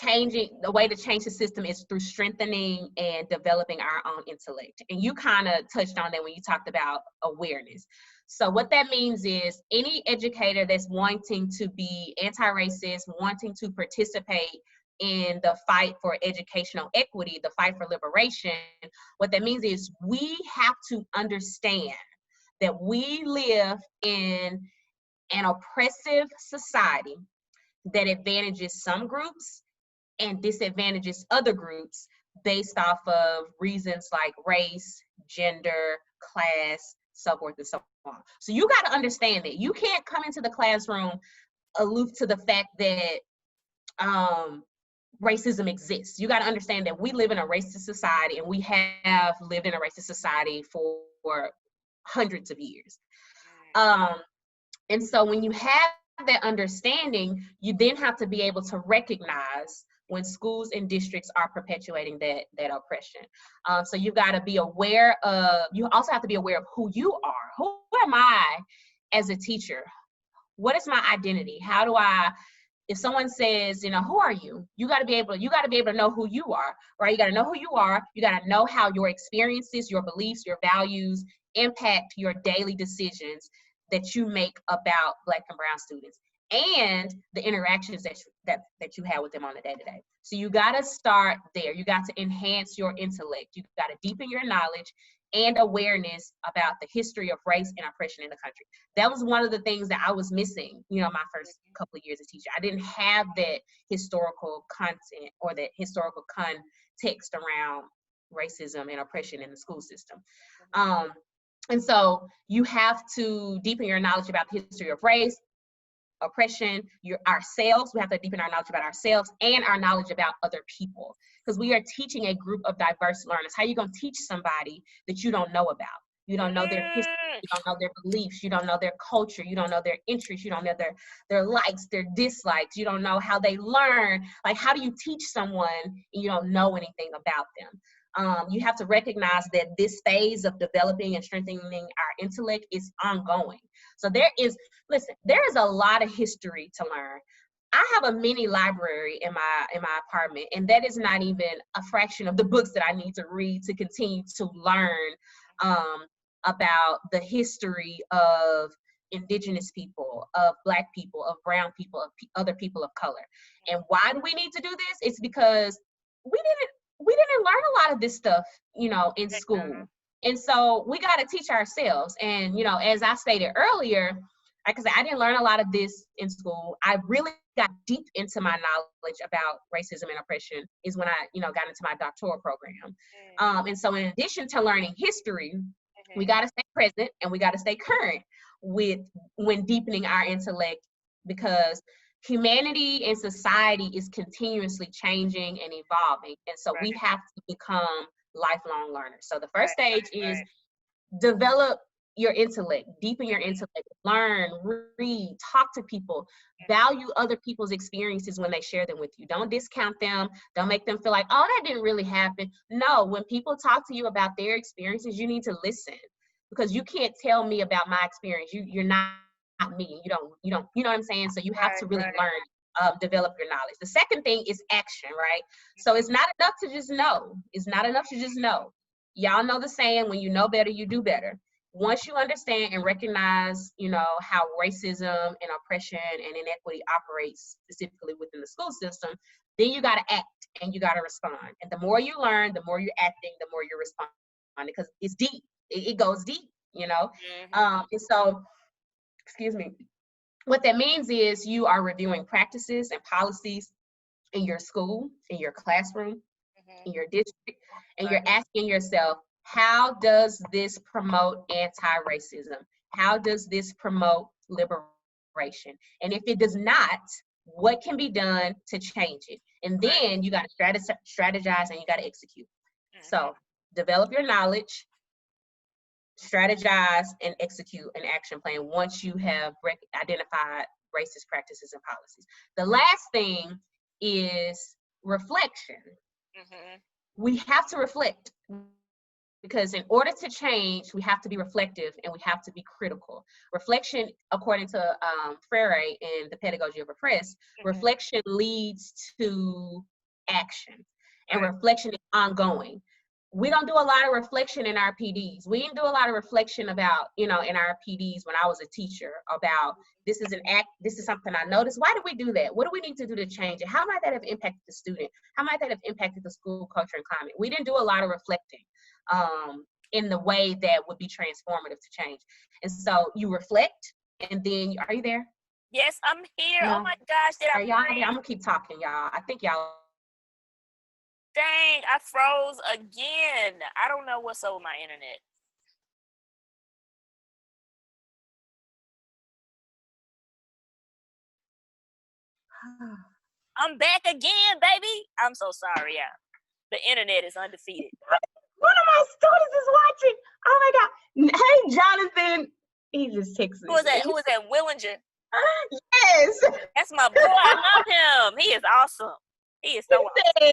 the way to change the system is through strengthening and developing our own intellect. And you kind of touched on that when you talked about awareness. So what that means is any educator that's wanting to be anti-racist, wanting to participate in the fight for educational equity, the fight for liberation, what that means is we have to understand that we live in an oppressive society that advantages some groups and disadvantages other groups based off of reasons like race, gender, class, so forth and so on. So you got to understand that you can't come into the classroom aloof to the fact that racism exists. You got to understand that we live in a racist society, and we have lived in a racist society for hundreds of years. And so when you have that understanding, you then have to be able to recognize when schools and districts are perpetuating that oppression. So you've got to be aware of, you also have to be aware of who you are. Who am I as a teacher? What is my identity? How do I, if someone says, who are you? You got to be able to know who you are, right? You got to know who you are. You got to know how your experiences, your beliefs, your values impact your daily decisions that you make about Black and brown students, and the interactions that you have with them on the day-to-day. So you got to start there. You got to enhance your intellect. You got to deepen your knowledge and awareness about the history of race and oppression in the country. That was one of the things that I was missing, my first couple of years as a teacher. I didn't have that historical content or that historical context around racism and oppression in the school system. And so you have to deepen your knowledge about the history of race, oppression, ourselves. We have to deepen our knowledge about ourselves and our knowledge about other people, because we are teaching a group of diverse learners. How are you going to teach somebody that you don't know about? You don't know their history. You don't know their beliefs. You don't know their culture. You don't know their interests. You don't know their likes, their dislikes. You don't know how they learn. Like, how do you teach someone and you don't know anything about them? You have to recognize that this phase of developing and strengthening our intellect is ongoing. So there is a lot of history to learn. I have a mini library in my apartment, and that is not even a fraction of the books that I need to read to continue to learn about the history of indigenous people, of Black people, of brown people, of other people of color. And why do we need to do this? It's because we didn't learn a lot of this stuff, in school. And so we got to teach ourselves. And, as I stated earlier, like I said, I didn't learn a lot of this in school. I really got deep into my knowledge about racism and oppression is when I, got into my doctoral program. And so in addition to learning history, we got to stay present and we got to stay current when deepening our intellect, because humanity and society is continuously changing and evolving. And so we have to become lifelong learners. So the first stage is develop your intellect, deepen your intellect, learn, read, talk to people, value other people's experiences when they share them with you. Don't discount them. Don't make them feel like, oh, that didn't really happen. No, when people talk to you about their experiences, you need to listen, because you can't tell me about my experience. You're not me. You don't, you know what I'm saying? So you have to really learn, develop your knowledge. The second thing is action, right? So it's not enough to just know. It's not enough to just know. Y'all know the saying, when you know better, you do better. Once you understand and recognize, how racism and oppression and inequity operates specifically within the school system, then you got to act and you got to respond. And the more you learn, the more you're acting, the more you're responding, because it's deep. It goes deep, And so, excuse me, what that means is you are reviewing practices and policies in your school, in your classroom, in your district, and you're asking yourself, how does this promote anti-racism? How does this promote liberation? And if it does not, what can be done to change it? And then you got to strategize and you got to execute. So develop your knowledge, strategize, and execute an action plan once you have identified racist practices and policies. The last thing is reflection. We have to reflect, because in order to change, we have to be reflective and we have to be critical. Reflection, according to Freire in The Pedagogy of Oppress, reflection leads to action, and reflection is ongoing. We don't do a lot of reflection in our PDs. We didn't do a lot of reflection about, in our PDs when I was a teacher, about this is something I noticed. Why did we do that? What do we need to do to change it? How might that have impacted the student? How might that have impacted the school culture and climate? We didn't do a lot of reflecting in the way that would be transformative to change. And so you reflect, and then, are you there? Yes, I'm here. No? Oh my gosh, did I? Y'all, I'm gonna keep talking, y'all. I think y'all. Dang, I froze again. I don't know what's up with my internet. I'm back again, baby. I'm so sorry, yeah. The internet is undefeated. One of my students is watching. Oh my God. Hey, Jonathan. He just texted me. Who is that? Who is that? Willinger? Yes. That's my boy. I love him. He is awesome. He is so awesome.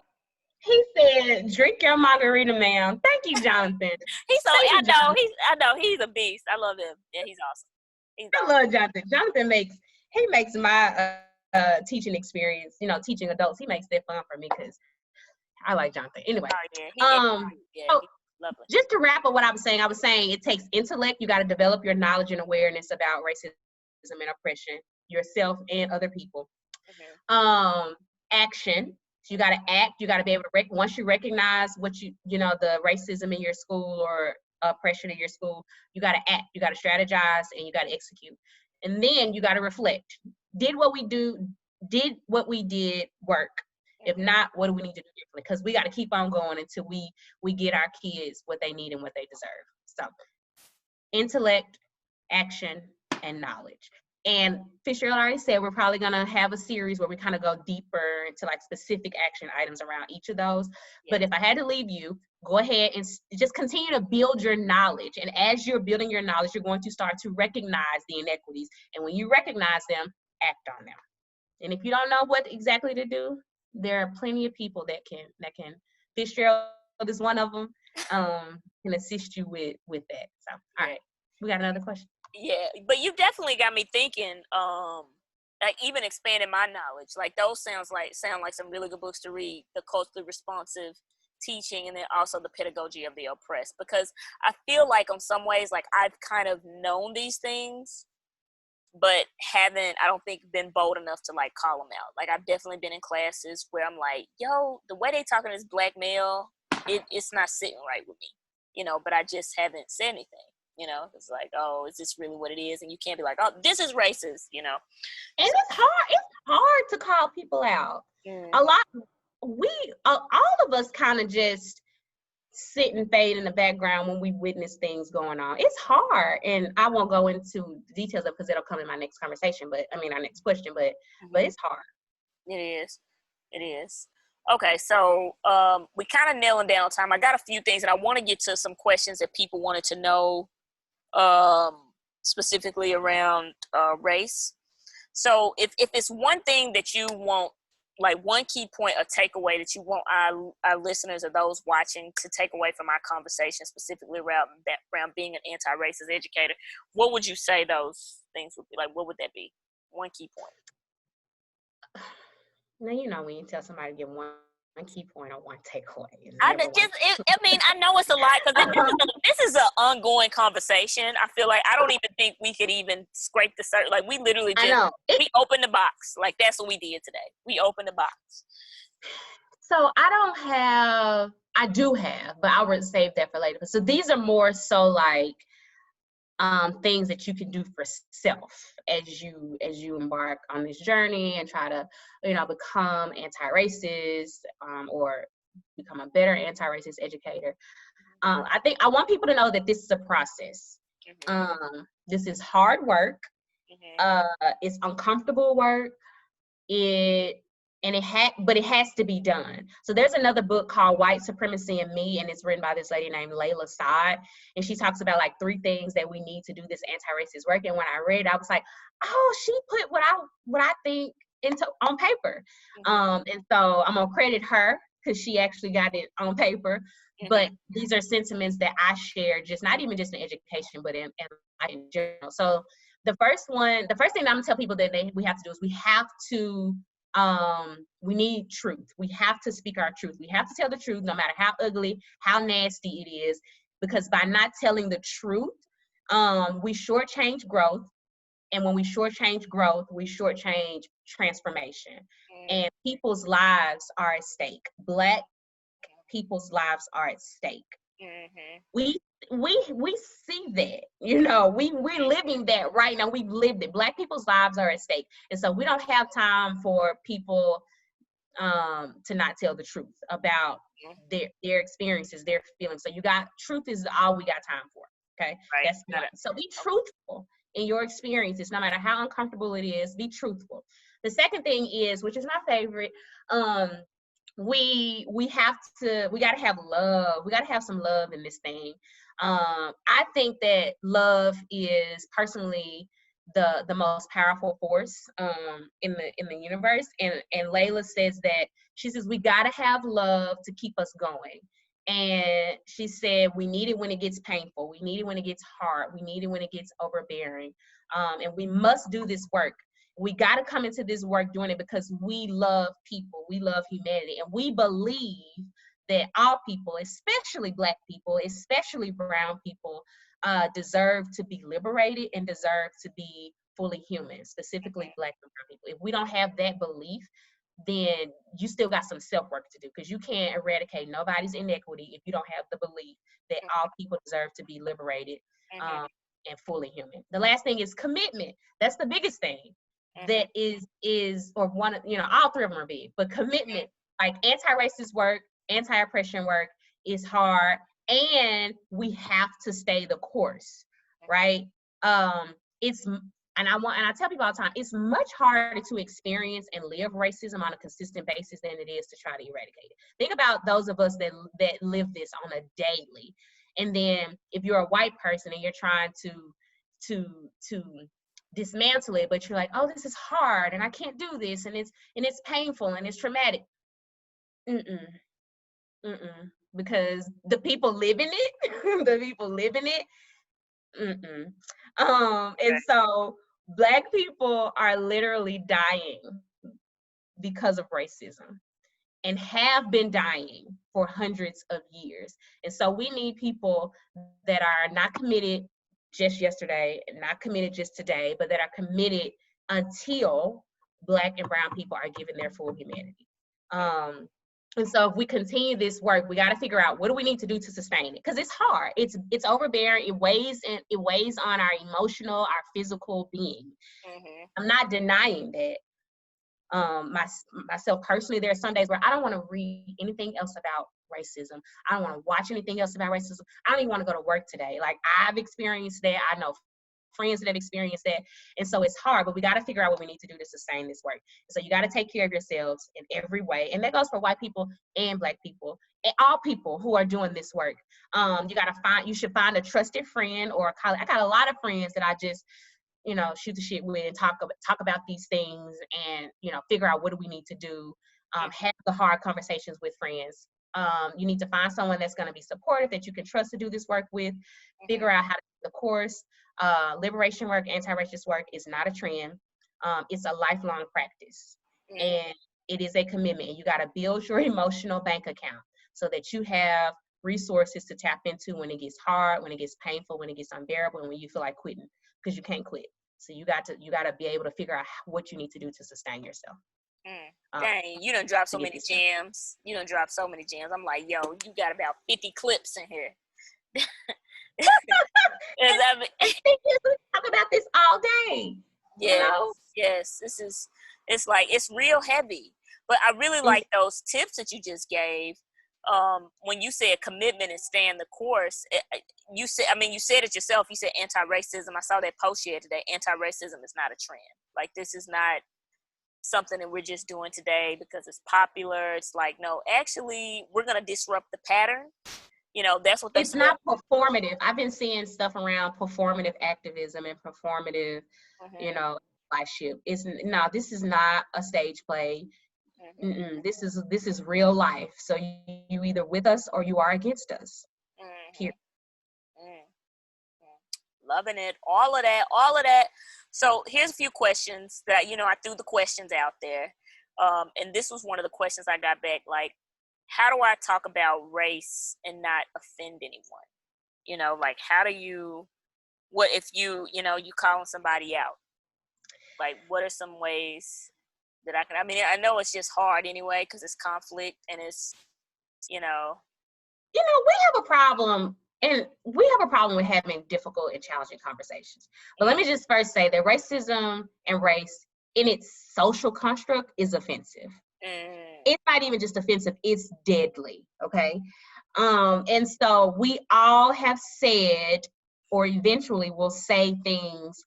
He said, drink your margarita, ma'am. Thank you, Jonathan. I know. He's a beast. I love him. Yeah, he's awesome. I love Jonathan. Jonathan makes my teaching experience, teaching adults, he makes that fun for me, because I like Jonathan. Anyway, lovely. Just to wrap up what I was saying it takes intellect. You got to develop your knowledge and awareness about racism and oppression, yourself and other people. Action. So you got to act. You got to be able to once you recognize what the racism in your school or oppression in your school, you got to act. You got to strategize and you got to execute. And then you got to reflect. Did what we did work? If not, what do we need to do differently? Because we got to keep on going until we get our kids what they need and what they deserve. So intellect, action, and knowledge. And Fitzgerald already said we're probably going to have a series where we kind of go deeper into like specific action items around each of those. But if I had to leave you go ahead and just continue to build your knowledge. And as you're building your knowledge, you're going to start to recognize the inequities. And when you recognize them, act on them. And if you don't know what exactly to do, there are plenty of people that can. Fitzgerald is one of them. Can assist you with that. So, all right, we got another question. Yeah, but you definitely got me thinking. Like even expanding my knowledge, like those sound like some really good books to read. The Culturally Responsive Teaching, and then also The Pedagogy of the Oppressed. Because I feel like in some ways, like I've kind of known these things, but haven't, I don't think, been bold enough to like call them out. Like I've definitely been in classes where I'm like, yo, the way they talking to this black male, it's not sitting right with me, you know, but I just haven't said anything. You know, it's like, oh, is this really what it is? And you can't be like, oh, this is racist, you know. And it's hard to call people out. A lot, all of us kind of just sit and fade in the background when we witness things going on. It's hard, and I won't go into the details of because it'll come in my next conversation. But I mean, our next question. But it's hard. It is. Okay, so we kind of nailing down time. I got a few things, and I want to get to some questions that people wanted to know, specifically around race. So if it's one thing that you want, like one key point or takeaway that you want our listeners or those watching to take away from our conversation, specifically around being an anti-racist educator, what would you say those things would be? Like, what would that be? One key point. Now, you know, when you tell somebody to get one key point or one takeaway. I know it's a lot because this is an ongoing conversation. I feel like I don't even think we could even scrape the surface. Like we literally just we opened the box. Like that's what we did today. We opened the box. So I do have, but I would save that for later. So these are more so like things that you can do for self as you embark on this journey and try to, you know, become anti-racist or become a better anti-racist educator. I think I want people to know that this is a process. This is hard work. It's uncomfortable work. But it has to be done. So there's another book called White Supremacy and Me, and it's written by this lady named Layla Saad, and she talks about like 3 things that we need to do this anti-racist work. And when I read, I was like, oh, she put what I think into on paper. And so I'm gonna credit her because she actually got it on paper. But these are sentiments that I share, just not even just in education, but in general. So the first thing that I'm gonna tell people that we have to do is we need truth. We have to speak our truth. We have to tell the truth no matter how ugly, how nasty it is, because by not telling the truth, we shortchange growth. And when we shortchange growth, we shortchange transformation. And people's lives are at stake. Black people's lives are at stake. We see that, you know, we're living that right now. We've lived it. Black people's lives are at stake. And so we don't have time for people to not tell the truth about their experiences, their feelings. So truth is all we got time for. Okay. Right. That's not it. So be truthful in your experiences, no matter how uncomfortable it is, be truthful. The second thing is, which is my favorite, we gotta have love. We gotta have some love in this thing. I think that love is personally the most powerful force in the universe. And Layla says that, she says we gotta have love to keep us going. And she said we need it when it gets painful. We need it when it gets hard. We need it when it gets overbearing. And we must do this work. We got to come into this work doing it because we love people. We love humanity. And we believe that all people, especially Black people, especially brown people, deserve to be liberated and deserve to be fully human, specifically Black and brown people. If we don't have that belief, then you still got some self-work to do, because you can't eradicate nobody's inequity if you don't have the belief that all people deserve to be liberated and fully human. The last thing is commitment. That's the biggest thing. That is or one, you know, all 3 of them are big, but commitment, like anti-racist work, anti-oppression work is hard, and we have to stay the course, right? I and I tell people all the time, it's much harder to experience and live racism on a consistent basis than it is to try to eradicate it. Think about those of us that live this on a daily. And then if you're a white person and you're trying to dismantle it, but you're like, oh, this is hard and I can't do this, and it's painful and it's traumatic. Mm-mm. Mm-mm. Because the people live in it, the people live in it. Mm-mm. And so Black people are literally dying because of racism and have been dying for hundreds of years. And so we need people that are not committed just yesterday, not committed just today, but that are committed until Black and brown people are given their full humanity. And so if we continue this work, we got to figure out what do we need to do to sustain it, because it's hard. It's overbearing. It weighs on our emotional, our physical being. Mm-hmm. I'm not denying that. Myself personally, there are some days where I don't want to read anything else about racism. I don't want to watch anything else about racism. I don't even want to go to work today. Like, I've experienced that. I know friends that have experienced that. And so it's hard, but we got to figure out what we need to do to sustain this work. So you got to take care of yourselves in every way. And that goes for white people and Black people and all people who are doing this work. You should find a trusted friend or a colleague. I got a lot of friends that I just, shoot the shit with and talk about these things and, figure out what do we need to do. Have the hard conversations with friends. You need to find someone that's going to be supportive, that you can trust to do this work with. Figure out how to do the course. Liberation work, anti-racist work is not a trend. It's a lifelong practice. And it is a commitment. And you got to build your emotional bank account so that you have resources to tap into when it gets hard, when it gets painful, when it gets unbearable, and when you feel like quitting, because you can't quit. So you got to be able to figure out what you need to do to sustain yourself. Dang, you done dropped so many gems. I'm like, yo, you got about 50 clips in here. And we talk about this all day. Yes. It's real heavy. But I really like those tips that you just gave. When you said commitment and staying the course, you said it yourself. You said anti-racism. I saw that post you had today. Anti-racism is not a trend. Like, this is not something that we're just doing today because it's popular. It's like, no, actually, we're gonna disrupt the pattern. That's what it's not performative. I've been seeing stuff around performative activism and performative, allyship. This is not a stage play. This is real life. So you either with us or you are against us. Here. Loving it. All of that. So here's a few questions that, I threw the questions out there. And this was one of the questions I got back. Like, how do I talk about race and not offend anyone? Like, how do you, what if you calling somebody out? Like, what are some ways that I know it's just hard anyway, because it's conflict and it's, we have a problem. And we have a problem with having difficult and challenging conversations. But let me just first say that racism and race in its social construct is offensive. It's not even just offensive, it's deadly, okay? And so we all have said, or eventually will say things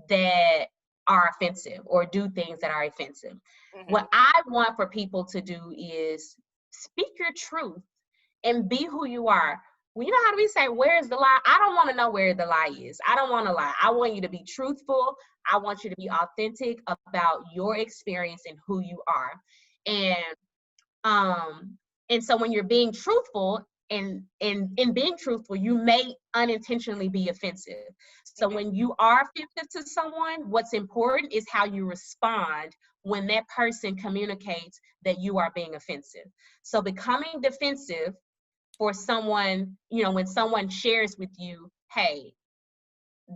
that are offensive or do things that are offensive. What I want for people to do is speak your truth and be who you are. Well, you know how do we say, where's the lie? I don't want to know where the lie is. I don't want to lie. I want you to be truthful. I want you to be authentic about your experience and who you are. And so when you're being truthful and in being truthful, you may unintentionally be offensive. So when you are offensive to someone, what's important is how you respond when that person communicates that you are being offensive. So becoming defensive for someone, when someone shares with you, hey,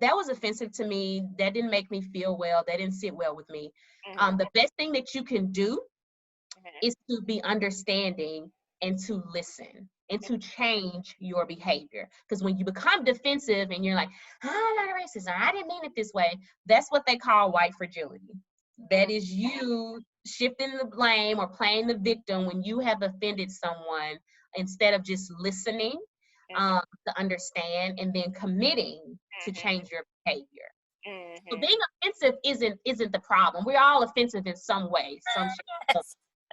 that was offensive to me, that didn't make me feel well, that didn't sit well with me. The best thing that you can do is to be understanding and to listen and to change your behavior. Because when you become defensive and you're like, I'm not a racist, or I didn't mean it this way, that's what they call white fragility. That is you shifting the blame or playing the victim when you have offended someone, instead of just listening to understand and then committing to change your behavior. So Mm-hmm. being offensive isn't the problem. We're all offensive in some way, some shape. So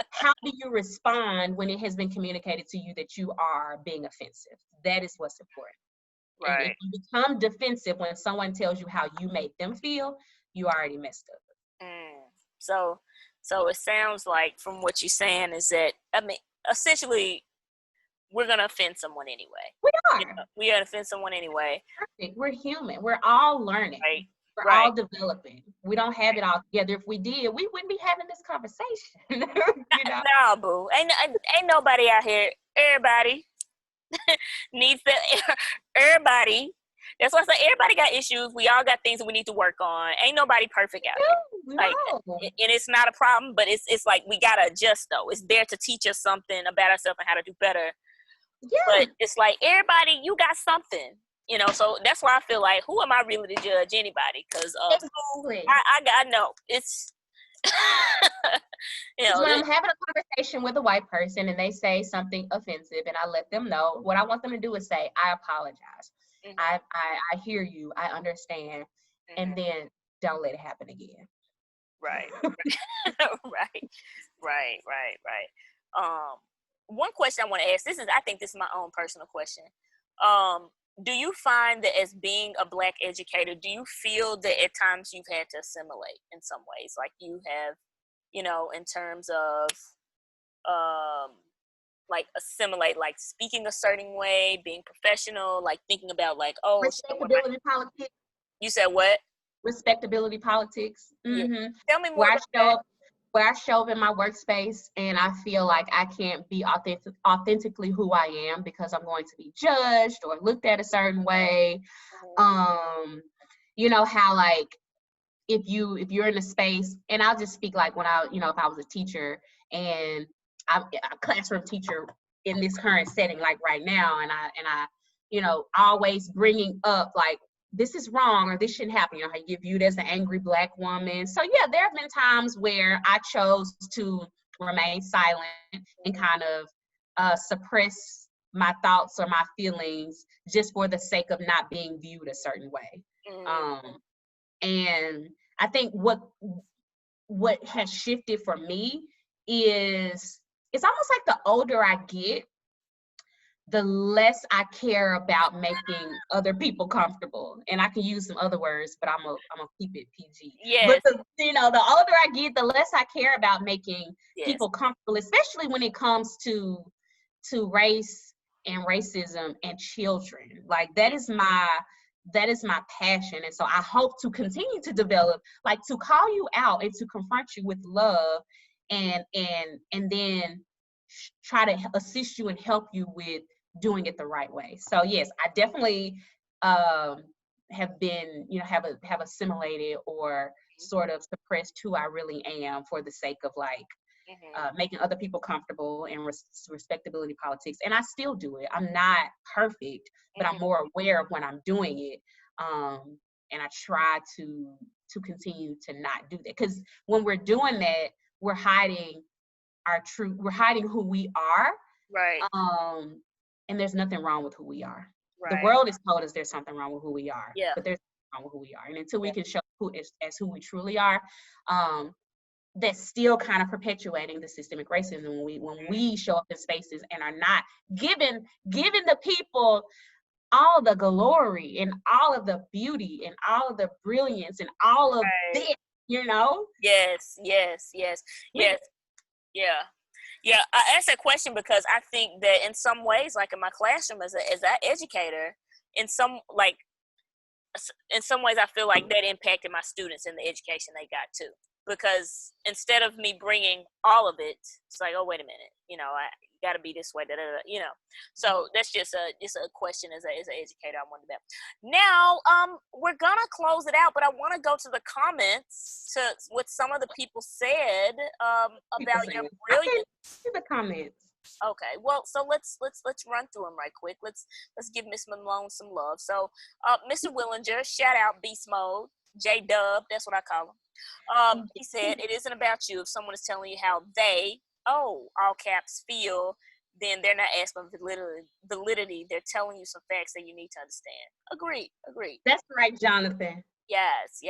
how do you respond when it has been communicated to you that you are being offensive? That is what's important. And if Right. you become defensive when someone tells you how you make them feel, you already messed up. Mm. So, so it sounds like from what you're saying is that, I mean, essentially, we're gonna offend someone anyway. We You are know, we're gonna offend someone anyway. perfect. We're human. We're all learning. Right. We're Right. all developing. We don't have it all together. If we did, we wouldn't be having this conversation. You know? No, boo. Ain't nobody out here. Everybody needs to. Everybody. That's why I say everybody got issues. We all got things that we need to work on. Ain't nobody perfect out here. Like, No. and it's not a problem, but it's like we gotta adjust though. It's there to teach us something about ourselves and how to do better. Yeah. But it's like everybody, you got something, so that's why I feel like who am I really to judge anybody? Because Exactly. I know it's Because when this, I'm having a conversation with a white person and they say something offensive and I let them know, what I want them to do is say, I apologize. mm-hmm, I hear you. I understand. And mm-hmm, then don't let it happen again. right, right, right. One question I want to ask. I think this is my own personal question. Um, do you find that as being a Black educator, do you feel that at times you've had to assimilate in some ways, like you have, in terms of um like assimilate, like speaking a certain way, being professional, like thinking about like, oh, should I wear my, Respectability politics. you said what? Respectability politics. Yeah. Hmm. Tell me more Where I about show that. up, where I show up in my workspace and I feel like I can't be authentically who I am because I'm going to be judged or looked at a certain way. Mhm. Um, you know how like if you're in a space, and I'll just speak like when if I was a teacher and I'm a classroom teacher in this current setting, like right now, and I always bringing up like this is wrong or this shouldn't happen. I get viewed as an angry Black woman. So yeah, there have been times where I chose to remain silent and kind of suppress my thoughts or my feelings just for the sake of not being viewed a certain way. Mhm. Um, and I think what has shifted for me is it's almost like the older I get, the less I care about making other people comfortable. And I can use some other words, but I'm gonna keep it PG. But Yes, the older I get, the less I care about making yes. people comfortable, especially when it comes to race and racism and children. Like that is my passion. And so I hope to continue to develop, like to call you out and to confront you with love and then try to assist you and help you with doing it the right way. So yes, I definitely um have been, have assimilated or sort of suppressed who I really am for the sake of like Mhm. making other people comfortable and respectability politics. And I still do it. I'm not perfect, but I'm Mhm. more aware of when I'm doing it. And I try to continue to not do that. Because when we're doing that, we're hiding we're hiding who we are. Right, Um, and there's nothing wrong with who we are. The right. world has told us there's something wrong with who we are, Yeah, but there's nothing wrong with who we are. And until we yeah. can show who is as who we truly are, um, that's still kind of perpetuating the systemic racism when we show up in spaces and are not giving the people all the glory and all of the beauty and all of the brilliance and all of Right. this, you know? Yes, yes, yes, We yes. Yeah. Yeah, I asked that question because I think that in some ways, like in my classroom as an educator, in some like in some ways I feel like that impacted my students in the education they got too. Because instead of me bringing all of it, it's like, oh wait a minute, I got to be this way, da, da, da. So that's just a question as an educator I wanted to. Now, we're gonna close it out, but I want to go to the comments to what some of the people said people about your saying, I can't brilliance. see the comments. Okay, well, so let's run through them right quick. Let's give Miss Malone some love. So, Mr. Willinger, shout out Beast Mode, J Dub, that's what I call him. He said it isn't about you. If someone is telling you how they, all caps, feel, then they're not asking validity. They're telling you some facts that you need to understand. Agreed. That's right, Jonathan. Yes.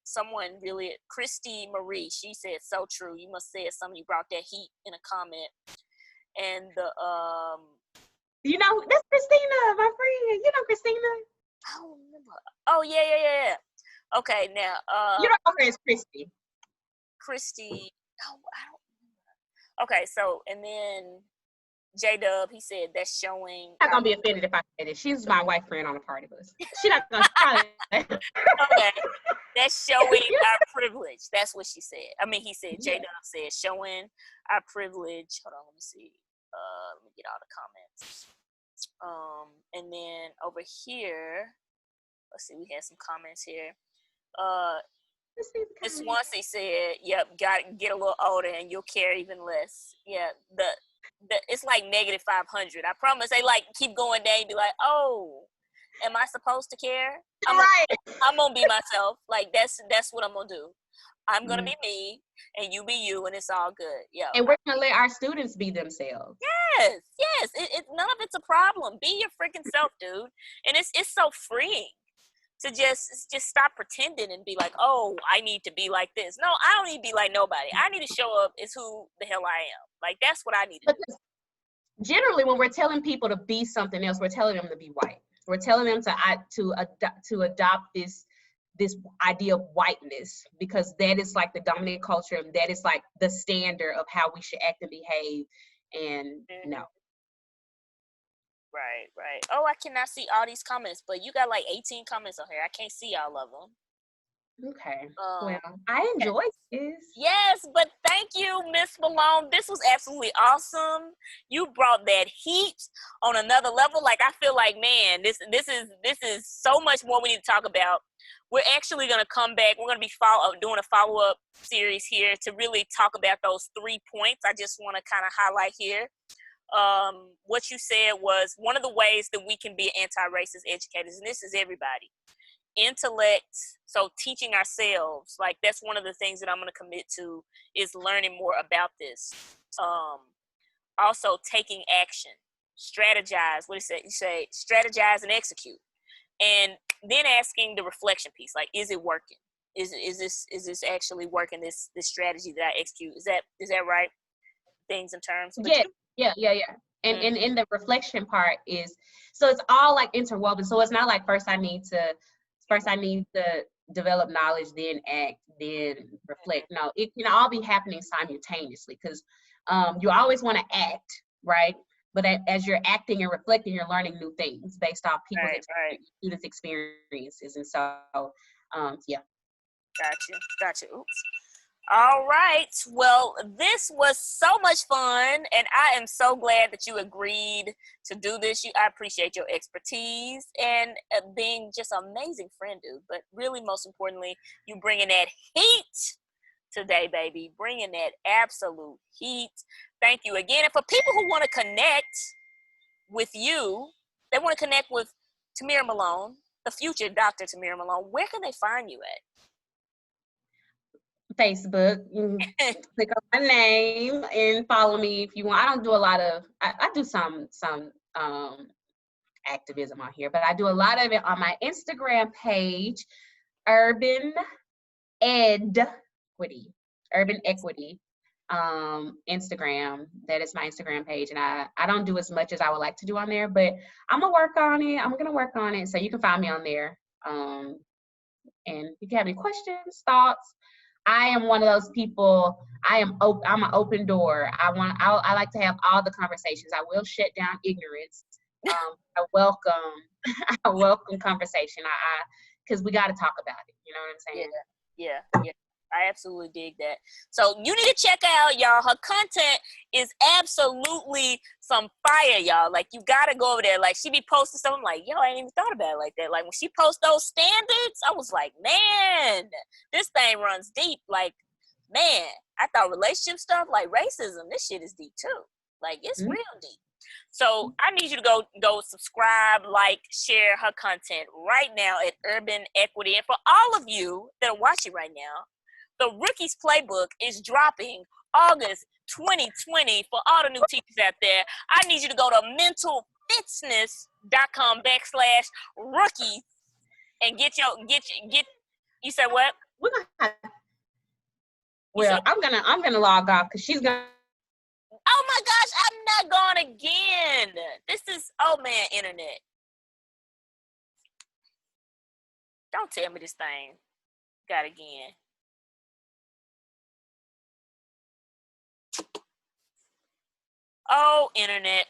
Someone really, Christy Marie, she said so true. You must say something. You brought that heat in a comment, and the You know, that's Christina, my friend. You know Christina. I don't remember. Oh yeah. Okay, now You know her as Christy. Christy. Oh, I don't. Okay, so and then J Dub, he said that's showing. I'm not gonna be offended if I say this. She's my white friend on a party bus. She's not gonna probably. Okay, that's showing our privilege. That's what she said. I mean, he said. Yeah. J Dub said showing our privilege. Hold on, let me see. Let me get all the comments. And then over here, let's see. We had some comments here. Miss Swansea said, "Yep, got to get a little older and you'll care even less." Yeah, the it's like negative 500. I promise. They like keep going down. And be like, "Oh, am I supposed to care?" I'm gonna be myself. Like that's what I'm gonna do. I'm gonna be me, and you be you, and it's all good. Yeah. And we're gonna let our students be themselves. Yes. It none of it's a problem. Be your freaking self, dude. And it's so freeing to just stop pretending and be like, oh, I need to be like this. No, I don't need to be like nobody. I need to show up as who the hell I am. Like that's what I need to do. Generally, when we're telling people to be something else, we're telling them to be white. We're telling them to adopt this idea of whiteness, because that is like the dominant culture, and that is like the standard of how we should act and behave. And no. Right. Oh, I cannot see all these comments, but you got like 18 comments on here. I can't see all of them. Okay. Well, I enjoyed this. Yes, but thank you, Miss Malone. This was absolutely awesome. You brought that heat on another level. Like I feel like, man, this is so much more we need to talk about. We're actually gonna come back. We're gonna be doing a follow-up series here to really talk about those 3 points. I just want to kind of highlight here. What you said was one of the ways that we can be anti-racist educators, and this is everybody. Intellect, so teaching ourselves, like that's one of the things that I'm going to commit to, is learning more about this. Also taking action, strategize. What do you say? Strategize and execute, and then asking the reflection piece, like, is it working? Is this actually working? This strategy that I execute, is that right? Things in terms. Yeah. And in the reflection part is, so it's all like interwoven. So it's not like first I need to develop knowledge, then act, then reflect. No, it can all be happening simultaneously, because you always want to act, right? But as you're acting and reflecting, you're learning new things based off people's students' experiences. And so, yeah. Gotcha. Oops. All right. Well, this was so much fun, and I am so glad that you agreed to do this. I appreciate your expertise and being just an amazing friend, dude. But really, most importantly, you bringing that heat today, baby. Bringing that absolute heat. Thank you again. And for people who want to connect with you, they want to connect with Tamera Malone, the future Dr. Tamera Malone, where can they find you at? Facebook. Click on my name and follow me if you want. I don't do a lot of, I do some activism on here, but I do a lot of it on my Instagram page, Urban Equity, Instagram. That is my Instagram page, and I don't do as much as I would like to do on there, but I'm gonna work on it. So you can find me on there. And if you have any questions, thoughts, I am one of those people. I'm an open door. I like to have all the conversations. I will shut down ignorance. I welcome conversation. Because we got to talk about it. You know what I'm saying? Yeah. I absolutely dig that. So you need to check out, y'all. Her content is absolutely some fire, y'all. Like, you gotta go over there. Like, she be posting something like, yo, I ain't even thought about it like that. Like, when she posts those standards, I was like, man, this thing runs deep. Like, man, I thought relationship stuff, like racism, this shit is deep too. Like, it's real deep. So I need you to go subscribe, like, share her content right now at Urban Equity. And for all of you that are watching right now, the Rookie's Playbook is dropping August 2020 for all the new teachers out there. I need you to go to mentalfitness.com/rookie and get. You said what? We're gonna have, You said, well, I'm gonna log off because she's gonna. oh my gosh, I'm not going again. This is, oh man, internet. Don't tell me this thing got again. Oh, internet.